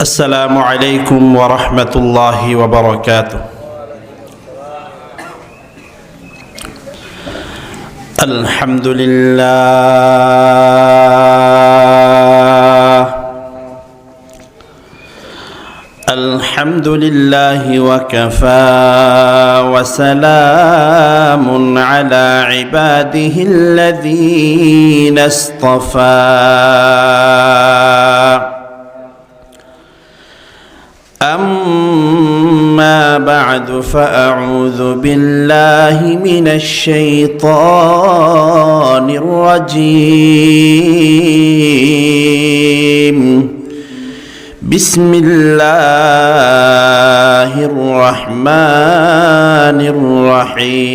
السلام عليكم ورحمة الله وبركاته. الحمد لله وكفى وسلام على عباده الذين اصطفى. أما بعد فأعوذ بالله من الشيطان الرجيم. بسم الله الرحمن الرحيم.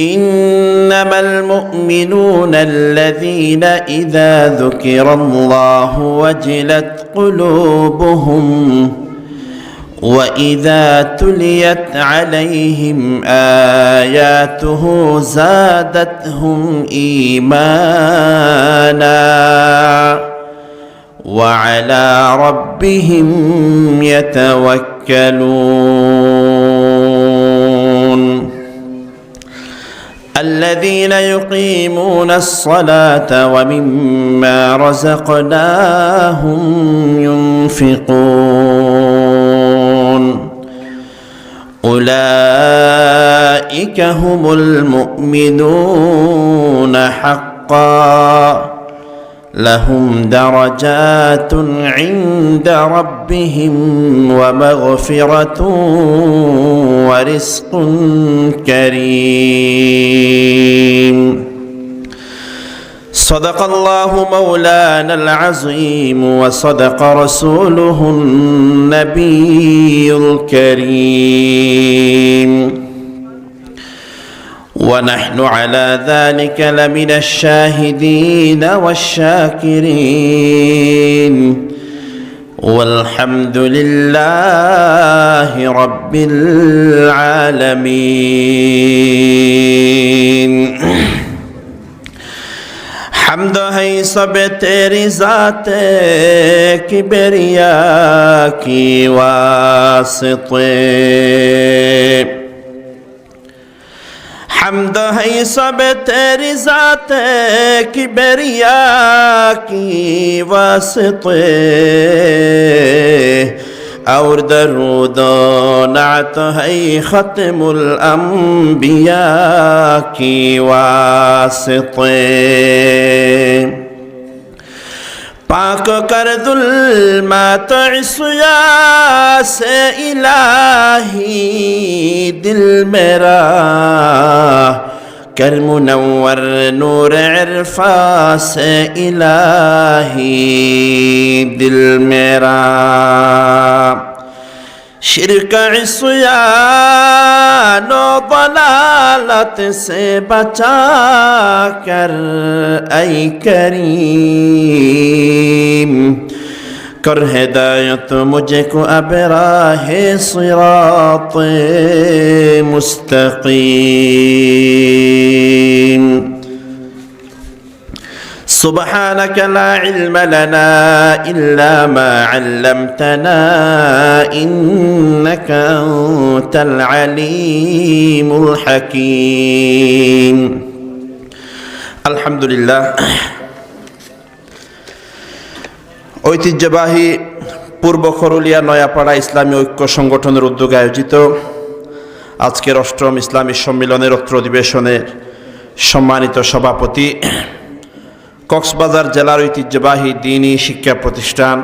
إنما المؤمنون الذين إذا ذكر الله وجلت قلوبهم وإذا تليت عليهم آياته زادتهم إيمانا وعلى ربهم يتوكلون. الذين يقيمون الصلاة ومما رزقناهم ينفقون أولئك هم المؤمنون حقا لهم درجات عند ربهم ومغفرة ورزق كريم. صدق الله مولانا العظيم وصدق رسوله النبي الكريم. ونحن على ذلك لمن الشاهدين والشاكرين والحمد لله رب العالمين. حمد ہے سب تیری ذات کبریا کی واسطے. حمد ہے سب تیری ذات کبریا کی واسطے اور درود و نعت ہے ختم الانبیاء کی واسطے. پاک کر ظلمات عصیاں سے الہی دل میرا کر منور نور عرفاں سے الہی دل میرا. شرک عصیان و ضلالت سے بچا کر اے کریم کر ہدایت مجھے کو اب راہ صراط مستقیم. سبحانك لا علم لنا إلا ما علمتنا إنك أنت العليم الحكيم. الحمد لله. ঐতিহ্যবাহী পূর্ব খরুলিয়া নয়াপাড়া ইসলামী ঐক্য সংগঠনের উদ্যোগে আয়োজিত আজকের অষ্টম ইসলামী সম্মেলনের অত্র অধিবেশনের সম্মানিত সভাপতি কক্সবাজার জেলার ঐতিহ্যবাহী দ্বীনি শিক্ষা প্রতিষ্ঠান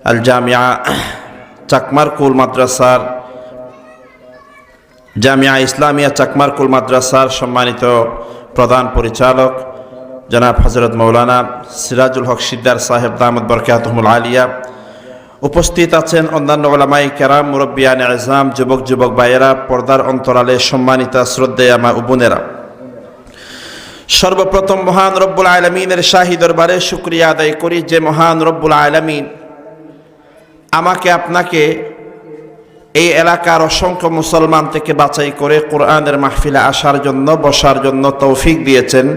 আল জামিয়া চাকমারকুল মাদ্রাসার জামিয়া ইসলামিয়া চাকমারকুল মাদ্রাসার সম্মানিত প্রধান পরিচালক জনাব হযরত মাওলানা সিরাজুল হক সিদ্দার সাহেব দামাত বরকাতুহুল আলিয়া, উপস্থিত আছেন অন্যান্য উলামায়ে কেরাম, মুরব্বিয়ানে আযম, যুবক যুবক ভাইয়েরা, পর্দার অন্তরালে সম্মানিতা শ্রদ্ধেয়া মা ও বোনেরা। সর্বপ্রথম মহান রব্বুল আলামিনের শাহী দরবারে শুকরিয়া আদায় করি যে মহান রব্বুল আলামিন আমাকে আপনাকে এই এলাকার অসংখ্য মুসলমান থেকে বাছাই করে কোরআনের মাহফিলে আসার জন্য বসার জন্য তৌফিক দিয়েছেন।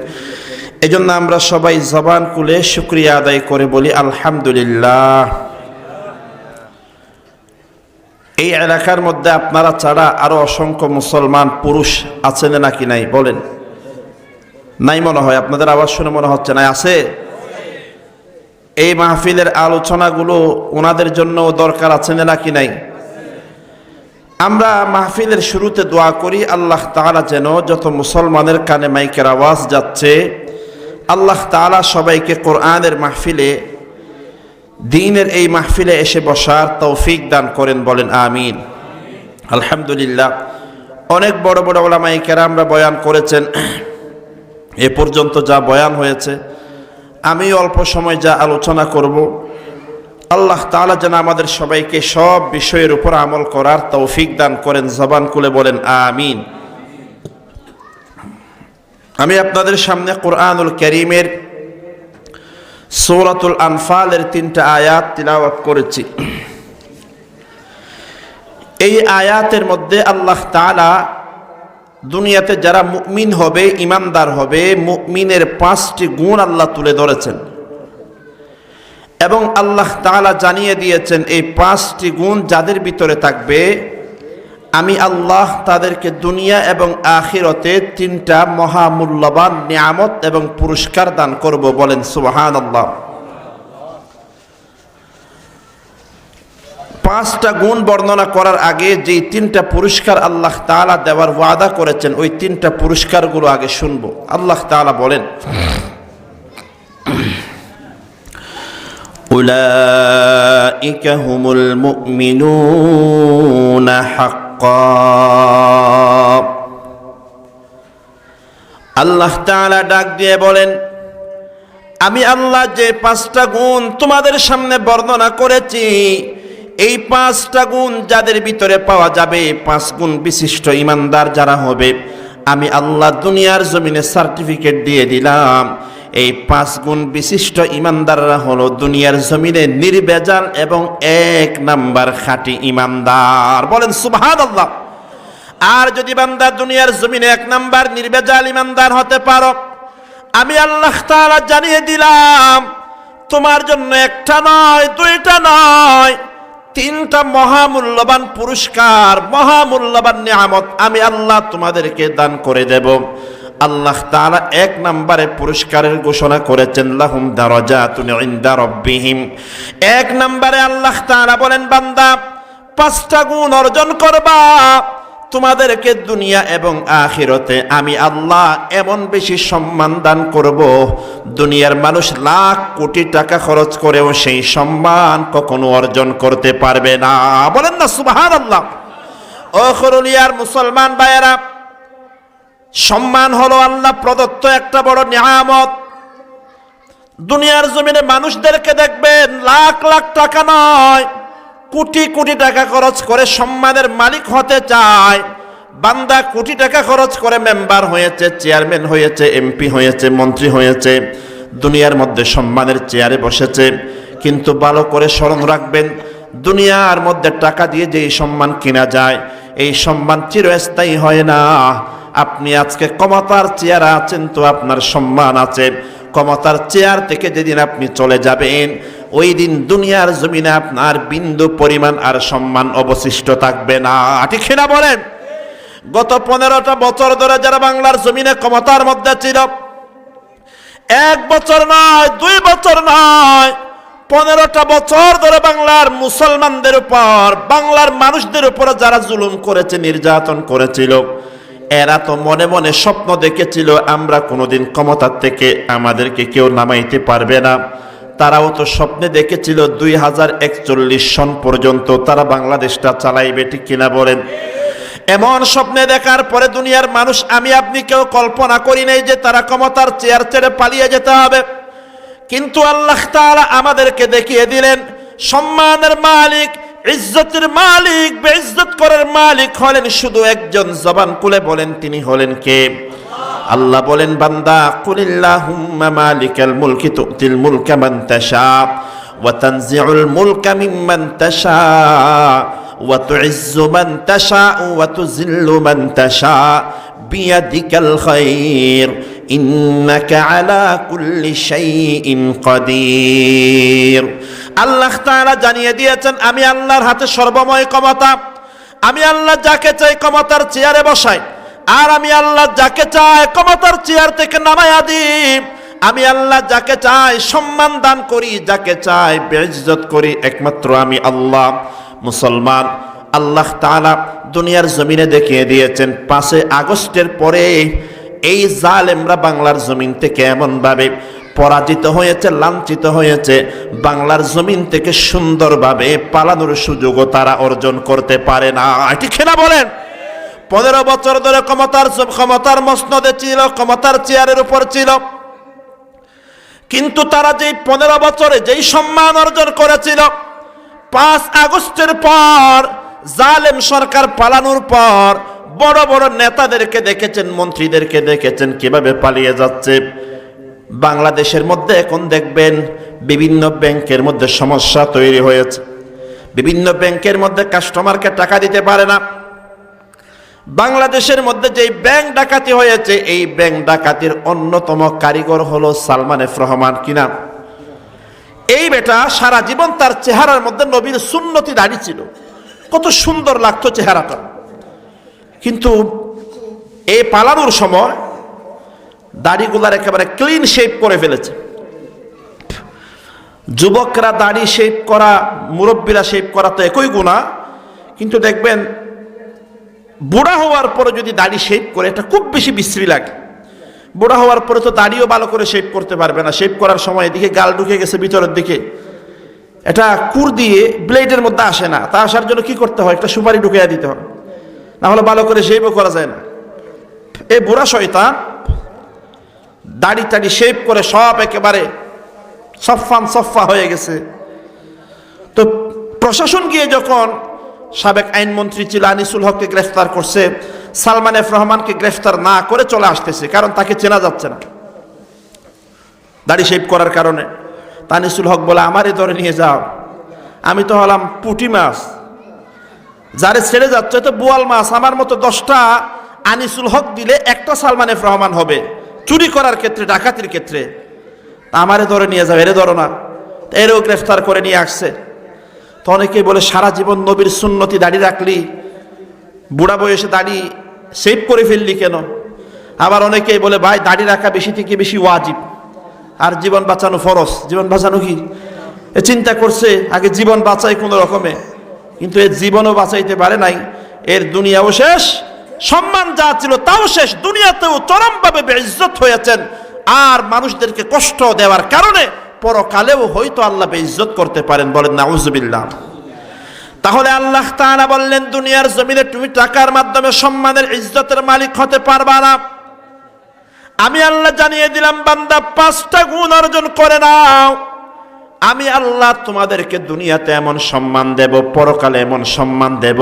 এজন্য আমরা সবাই জবান খুলে শুকরিয়া আদায় করে বলি আলহামদুলিল্লাহ। এই এলাকার মধ্যে আপনারা ছাড়া আরো অসংখ্য মুসলমান পুরুষ আছেন নাকি নাই বলেন? নাই মনে হয়, আপনাদের আওয়াজ শুনে মনে হচ্ছে না আছে। এই মাহফিলের আলোচনাগুলো ওনাদের জন্য দরকার আছে নাকি নাই? আমরা মাহফিলের শুরুতে দোয়া করি আল্লাহ তাআলা যেন যত মুসলমানের কানে মাইকের আওয়াজ যাচ্ছে আল্লাহ তাআলা সবাইকে কোরআনের মাহফিলে, দ্বীনের এই মাহফিলে এসে বসার তৌফিক দান করেন, বলেন আমিন। আলহামদুলিল্লাহ, অনেক বড় বড় উলামায়ে কেরামরা বয়ান করেছেন। এ পর্যন্ত যা বয়ান হয়েছে, আমি অল্প সময় যা আলোচনা করব, আল্লাহ তাআলা যেন আমাদের সবাইকে সব বিষয়ের উপর আমল করার তৌফিক দান করেন, জবান খুলে বলেন আমিন। আমি আপনাদের সামনে কোরআনুল কারীমের সূরাতুল আনফালের 3টা আয়াত তিলাওয়াত করেছি। এই আয়াতের মধ্যে আল্লাহ তাআলা দুনিয়াতে যারা মুমিন হবে, ইমানদার হবে, মুমিনের 5টি গুণ আল্লাহ তুলে ধরেছেন এবং আল্লাহ তাআলা জানিয়ে দিয়েছেন এই 5টি গুণ যাদের ভিতরে থাকবে আমি আল্লাহ তাদেরকে দুনিয়া এবং আখিরাতে 3টা মহামূল্যবান নিয়ামত এবং পুরস্কার দান করব, বলেন সুবহানাল্লাহ। 5টা গুণ বর্ণনা করার আগে যেই 3টা পুরস্কার আল্লাহ তাআলা দেওয়ার ওয়াদা করেছেন ওই 3টা পুরস্কারগুলো আগে শুনবো। আল্লাহ তাআলা বলেন, উলাইকা হুমুল মুমিনুনা হাক্কান। আল্লাহ তাআলা ডাক দিয়ে বলেন, আমি আল্লাহ যে 5টা গুণ তোমাদের সামনে বর্ণনা করেছি এই 5টা গুণ যাদের ভিতরে পাওয়া যাবে, 5 গুণ বিশিষ্ট ইমানদার যারা হবে, আমি আল্লাহ দুনিয়ার জমিনে সার্টিফিকেট দিয়ে দিলাম এই 5 গুণ বিশিষ্ট ইমানদাররা হলো দুনিয়ার জমিনে নির্ভেজাল এবং 1 নাম্বার খাঁটি ইমানদার, বলেন সুবহানাল্লাহ। আর যদি বান্দা দুনিয়ার জমিনে 1 নাম্বার নির্ভেজাল ইমানদার হতে পারো, আমি আল্লাহ তাআলা জানিয়ে দিলাম তোমার জন্য 1টা নয়, 2টা নয়, 3টা মহামূল্যবান পুরস্কার, মহামূল্যবান নিয়ামত আমি আল্লাহ তোমাদেরকে দান করে দেব। আল্লাহ তাআলা 1 নম্বরে পুরস্কারের ঘোষণা করেছেন লাহুম দারাজাতুন ইনদা রাব্বিহিম। 1 নম্বরে আল্লাহ তাআলা বলেন, বান্দা 5টা গুণ অর্জন করবা, তোমাদেরকে দুনিয়া এবং আখিরাতে আমি আল্লাহ এমন বেশি সম্মান দান করব, দুনিয়ার মানুষ লাখ কোটি টাকা খরচ করেও সেই সম্মান কখনো অর্জন করতে পারবে না, বলেন না সুবহানাল্লাহ। ও খরুলিয়ার মুসলমান ভাইয়েরা, সম্মান হলো আল্লাহ প্রদত্ত একটা বড় নিয়ামত। দুনিয়ার জমিনে মানুষদেরকে দেখবেন লাখ লাখ টাকা নয়, কোটি কোটি টাকা খরচ করে সম্মানের মালিক হতে চায়। বান্দা কোটি টাকা খরচ করে মেম্বার হয়েছে, চেয়ারম্যান হয়েছে, এমপি হয়েছে, মন্ত্রী হয়েছে, দুনিয়ার মধ্যে সম্মানের চেয়ারে বসেছে। কিন্তু ভালো করে স্মরণ রাখবেন, দুনিয়ার মধ্যে টাকা দিয়ে যে সম্মান কিনা যায় এই সম্মান চিরস্থায়ী হয় না। আপনি আজকে ক্ষমতার চেয়ারে আছেন তো আপনার সম্মান আছে, ক্ষমতার চেয়ার থেকে যেদিন আপনি চলে যাবেন ওই দিন দুনিয়ার জমিনে আপনার বিন্দু পরিমাণ আর সম্মান অবশিষ্ট থাকবে না, ঠিক না বলেন? গত 15টা বছর ধরে যারা বাংলার জমিনে ক্ষমতার মধ্যে ছিল, 1 বছর নয়, 2 বছর নয়, 15টা বছর ধরে বাংলার মুসলমানদের উপর, বাংলার মানুষদের উপর যারা জুলুম করেছে, নির্যাতন করেছিল, এরা তো মনে মনে স্বপ্ন দেখেছিল আমরা কোনোদিন ক্ষমতার থেকে আমাদেরকে কেউ নামাইতে পারবে না। তারাও তো স্বপ্নে দেখেছিল 2041 সন পর্যন্ত তারা বাংলাদেশটা চালাইবে, ঠিক কিনা বলেন? এমন স্বপ্নে দেখার পরে দুনিয়ার মানুষ, আমি আপনি কেউ কল্পনা করি নাই যে তারা ক্ষমতার চেয়ার ছেড়ে পালিয়ে যেতে হবে। কিন্তু আল্লাহ তাআলা আমাদেরকে দেখিয়ে দিলেন সম্মানের মালিক, ইজ্জতের মালিক, বেইজ্জত করার মালিক হলেন শুধু একজন, জবান খুলে বলেন তিনি হলেন কে? আল্লাহ বলেন, বান্দা কুলিল্লাহুম্মা মালিকাল মুলকি তুতিল মুলকা মান তাশা ওয়া তানজিউল মুলকা মিম্মান তাশা ওয়া তুইজ্জু মান তাশা ওয়া তুযিল্লু মান তাশা বিয়াদিকাল খায়র ইন্নাকা আলা কুল্লি শাইইন কাদির। আল্লাহ তাআলা জানিয়ে দিয়েছেন আমি আল্লাহর হাতে সর্বময় ক্ষমতা। আমি আল্লাহ যাকে চাই ক্ষমতার চেয়ারে বসাই, আর আমি আল্লাহ যাকে চাই ক্ষমতার চেয়ার থেকে নামায়া দিই। আমি আল্লাহ যাকে চাই সম্মান দান করি, যাকে চাই বেইজ্জত করি, একমাত্র আমি আল্লাহ। মুসলমান, আল্লাহ তাআলা দুনিয়ার জমিনে দেখিয়ে দিয়েছেন 5 আগস্টের পরে এই জালেমরা বাংলার জমিন থেকে এমনভাবে পরাজিত হয়েছে, লাঞ্ছিত হয়েছে, বাংলার জমিন থেকে সুন্দরভাবে পালানোর সুযোগও তারা অর্জন করতে পারে না। ঠিক না বলেন? 15 বছর ধরে ক্ষমতার মসনদে ছিল, ক্ষমতার চেয়ারের উপর ছিল, কিন্তু তারা যেই 15 বছরে যেই সম্মান অর্জন করেছিল, 5 আগস্টের পর জালেম সরকার পালানোর পর বড় বড় নেতাদেরকে দেখেছেন, মন্ত্রীদেরকে দেখেছেন কিভাবে পালিয়ে যাচ্ছে। বাংলাদেশের মধ্যে এখন দেখবেন বিভিন্ন ব্যাংকের মধ্যে সমস্যা তৈরি হয়েছে। বিভিন্ন ব্যাংকের মধ্যে কাস্টমারকে টাকা দিতে পারে না। বাংলাদেশের মধ্যে যেই ব্যাংক ডাকাতি হয়েছে, এই ব্যাংক ডাকাতির অন্যতম কারিগর হলো সালমান এফ রহমান। কিনা এই বেটা সারা জীবন তার চেহারার মধ্যে নবীর সুন্নতি দাড়ি ছিল, কত সুন্দর লাগতো চেহারাটা, কিন্তু এই পালানোর সময় দাড়িগুলার একেবারে ক্লিন শেপ করে ফেলেছে। যুবকরা দাড়ি শেপ করা, মুরব্বীরা শেপ করা তো একই গুনাহ, কিন্তু দেখবেন বুড়া হওয়ার পরে যদি দাড়ি শেপ করে এটা খুব বেশি বিশ্রী লাগে। বুড়া হওয়ার পরে তো দাড়িও ভালো করে শেপ করতে পারবে না, শেপ করার সময় এদিকে গাল ঢুকে গেছে ভিতরের দিকে, এটা কুর দিয়ে ব্লেডের মধ্যে আসে না, তা আসার জন্য কি করতে হয়, একটা সুপারি ঢুকিয়ে দিতে হয়, না হলে ভালো করে শেপও করা যায় না। এই বুড়া শয়তান দাড়ি টাড়ি শেপ করে সব একেবারে সফা হয়ে গেছে। তো প্রশাসন গিয়ে যখন সাবেক আইনমন্ত্রী ছিল আনিসুল হককে গ্রেফতার করছে, সালমান এফ রহমানকে গ্রেফতার না করে চলে আসতেছে, কারণ তাকে চেনা যাচ্ছে না দাড়ি শেপ করার কারণে। আনিসুল হক বলে আমারই ধরে নিয়ে যাও, আমি তো হলাম পুঁটি মাছ, যারে ছেড়ে যাচ্ছে তো বোয়াল মাছ, আমার মতো 10টা আনিসুল হক দিলে একটা সালমান এফ রহমান হবে চুরি করার ক্ষেত্রে, ডাকাতির ক্ষেত্রে। আমারে ধরে নিয়ে যাও, এরে ধরো না। এরও গ্রেফতার করে নিয়ে আসছে। তো অনেকেই বলে সারা জীবন নবীর সুন্নতি দাড়ি রাখলি, বুড়া বয়সে দাড়ি শেভ করে ফেললি কেন? আবার অনেকেই বলে ভাই দাড়ি রাখা বেশি থেকে বেশি ওয়াজিব, আর জীবন বাঁচানো ফরজ। জীবন বাঁচানো কি? এ চিন্তা করছে আগে জীবন বাঁচাই কোনো রকমে, কিন্তু এর জীবনও বাঁচাইতে পারে নাই। এর দুনিয়াও শেষ, সম্মান যা ছিল তাও শেষ, দুনিয়াতেও চরমভাবে বেইজ্জত হয়েছেন। আর মানুষদেরকে কষ্ট দেওয়ার কারণে পরকালেও হয়তো আল্লাহ বেইজ্জত করতে পারেন। বলেন নাউজুবিল্লাহ। তাহলে আল্লাহ তাআলা বললেন দুনিয়ার জমিনে তুমি টাকার মাধ্যমে সম্মানের ইজ্জতের মালিক হতে পারবা না। আমি আল্লাহ জানিয়ে দিলাম বান্দা 5টা গুণ অর্জন করে নাও, আমি আল্লাহ তোমাদেরকে দুনিয়াতে এমন সম্মান দেব, পরকালে এমন সম্মান দেব,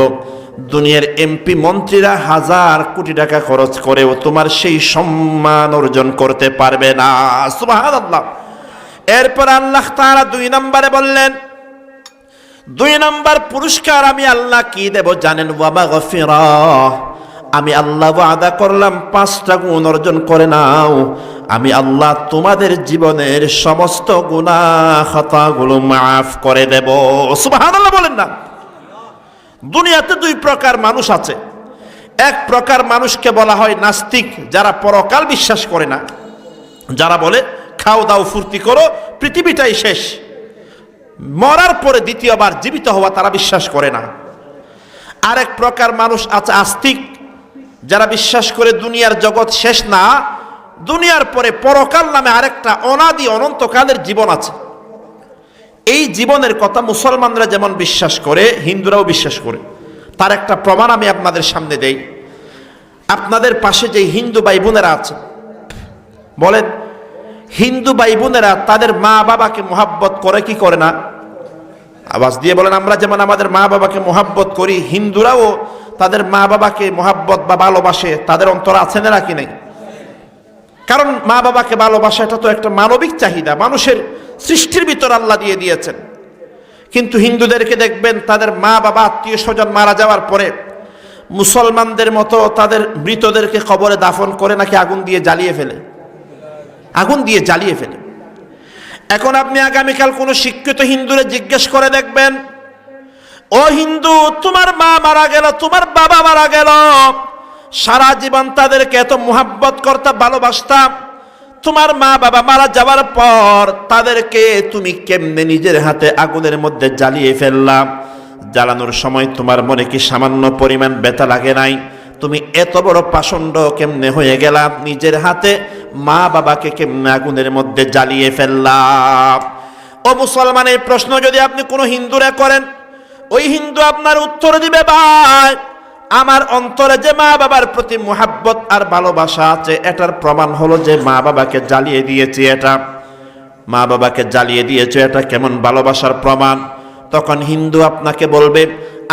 দুনিয়ার এমপি মন্ত্রীরা 1000 কোটি টাকা খরচ করেও তোমার সেই সম্মান অর্জন করতে পারবে না। সুবহানাল্লাহ। এরপর আল্লাহ তাআলা 2 নম্বরে বললেন, 2 নম্বর পুরস্কার আমি আল্লাহ কি দেব জানেন? ওয়া মাগফিরা। আমি আল্লাহ ওয়াদা করলাম 5টা গুণ অর্জন করে নাও, আমি আল্লাহ তোমাদের জীবনের সমস্ত গুনাহ খাতাগুলো মাফ করে দেব। সুবহানাল্লাহ বলেন না। দুনিয়াতে 2 প্রকার মানুষ আছে। এক প্রকার মানুষকে বলা হয় নাস্তিক, যারা পরকাল বিশ্বাস করে না, যারা বলে খাও দাও ফুর্তি করো, পৃথিবীটাই শেষ, মরার পরে দ্বিতীয়বার জীবিত হওয়া তারা বিশ্বাস করে না। আরেক প্রকার মানুষ আছে আস্তিক, যারা বিশ্বাস করে দুনিয়ার জগৎ শেষ না, দুনিয়ার পরে পরকাল নামে আরেকটা অনাদি অনন্তকালের জীবন আছে। এই জীবনের কথা মুসলমানরা যেমন বিশ্বাস করে, হিন্দুরাও বিশ্বাস করে। তার একটা প্রমাণ আমি আপনাদের সামনে দেই। আপনাদের পাশে যে হিন্দু ভাই বোনেরা আছে, বলেন হিন্দু ভাই বোনেরা তাদের মা বাবাকে মোহাব্বত করে কি করে না? আওয়াজ দিয়ে বলেন। আমরা যেমন আমাদের মা বাবাকে মোহাব্বত করি, হিন্দুরাও তাদের মা বাবাকে মোহাব্বত বা ভালোবাসে। তাদের অন্তর আছে না কি নেই? কারণ মা বাবাকে ভালোবাসা এটা তো একটা মানবিক চাহিদা, মানুষের সৃষ্টির ভিতর আল্লাহ দিয়ে দিয়েছেন। কিন্তু হিন্দুদেরকে দেখবেন তাদের মা বাবা আত্মীয় স্বজন মারা যাওয়ার পরে মুসলমানদের মতো তাদের মৃতদেরকে কবরে দাফন করে নাকি আগুন দিয়ে জ্বালিয়ে ফেলে। আগুন দিয়ে জ্বালিয়ে ফেলে। এখন আপনি আগামীকাল কোনো শিক্ষিত হিন্দুরে জিজ্ঞেস করে দেখবেন, ও হিন্দু, তোমার মা মারা গেল, তোমার বাবা মারা গেল, সারা জীবন তাদেরকে এত মুহাব্বত করতে ভালোবাসতাম, তোমার মা বাবা মারা যাওয়ার পর তাদেরকে তুমি কেমনে নিজের হাতে আগুনের মধ্যে জ্বালিয়ে ফেললাম? জ্বালানোর সময় তোমার মনে কি সামান্য পরিমাণ ব্যথা লাগে নাই? তুমি এত বড় পাষণ্ড কেমনে হয়ে গেলাম? নিজের হাতে মা বাবাকে কেমনে আগুনের মধ্যে জ্বালিয়ে ফেললাম? ও মুসলমান, এই প্রশ্ন যদি আপনি কোনো হিন্দুরে করেন, ওই হিন্দু আপনার উত্তর দিবে, ভাই আমার অন্তরে যে মা বাবার প্রতি মুহাব্বত আর ভালোবাসা আছে, এটার প্রমাণ হলো যে মা বাবাকে জ্বালিয়ে দিয়েছি। এটা মা বাবাকে জ্বালিয়ে দিয়েছে, এটা কেমন ভালোবাসার প্রমাণ? তখন হিন্দু আপনাকে বলবে,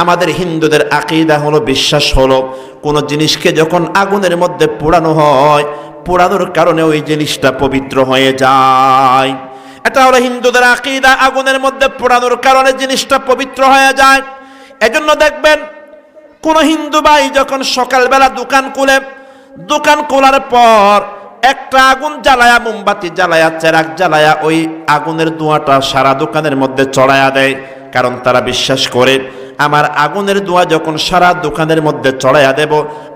আমাদের হিন্দুদের আকীদা হলো, বিশ্বাস হলো, কোনো জিনিসকে যখন আগুনের মধ্যে পোড়ানো হয়, পোড়ানোর কারণে ওই জিনিসটা পবিত্র হয়ে যায়। এটা হলো হিন্দুদের আকীদা, আগুনের মধ্যে পোড়ানোর কারণে জিনিসটা পবিত্র হয়ে যায়। এজন্য দেখবেন কোন হিন্দু ভাই যখন সকালবেলা দোকান খুলে, দোকান খোলার পর একটা আগুন জ্বালায়া, মোমবাতি জ্বালায়া, চেরাগ জ্বালায়া ওই আগুনের ধোঁয়াটা সারা দোকানের মধ্যে চড়ায়া দেয়। কারণ তারা বিশ্বাস করে, আমার আগুনের ধোঁয়া যখন সারা দোকানের মধ্যে চড়াইয়া দেব,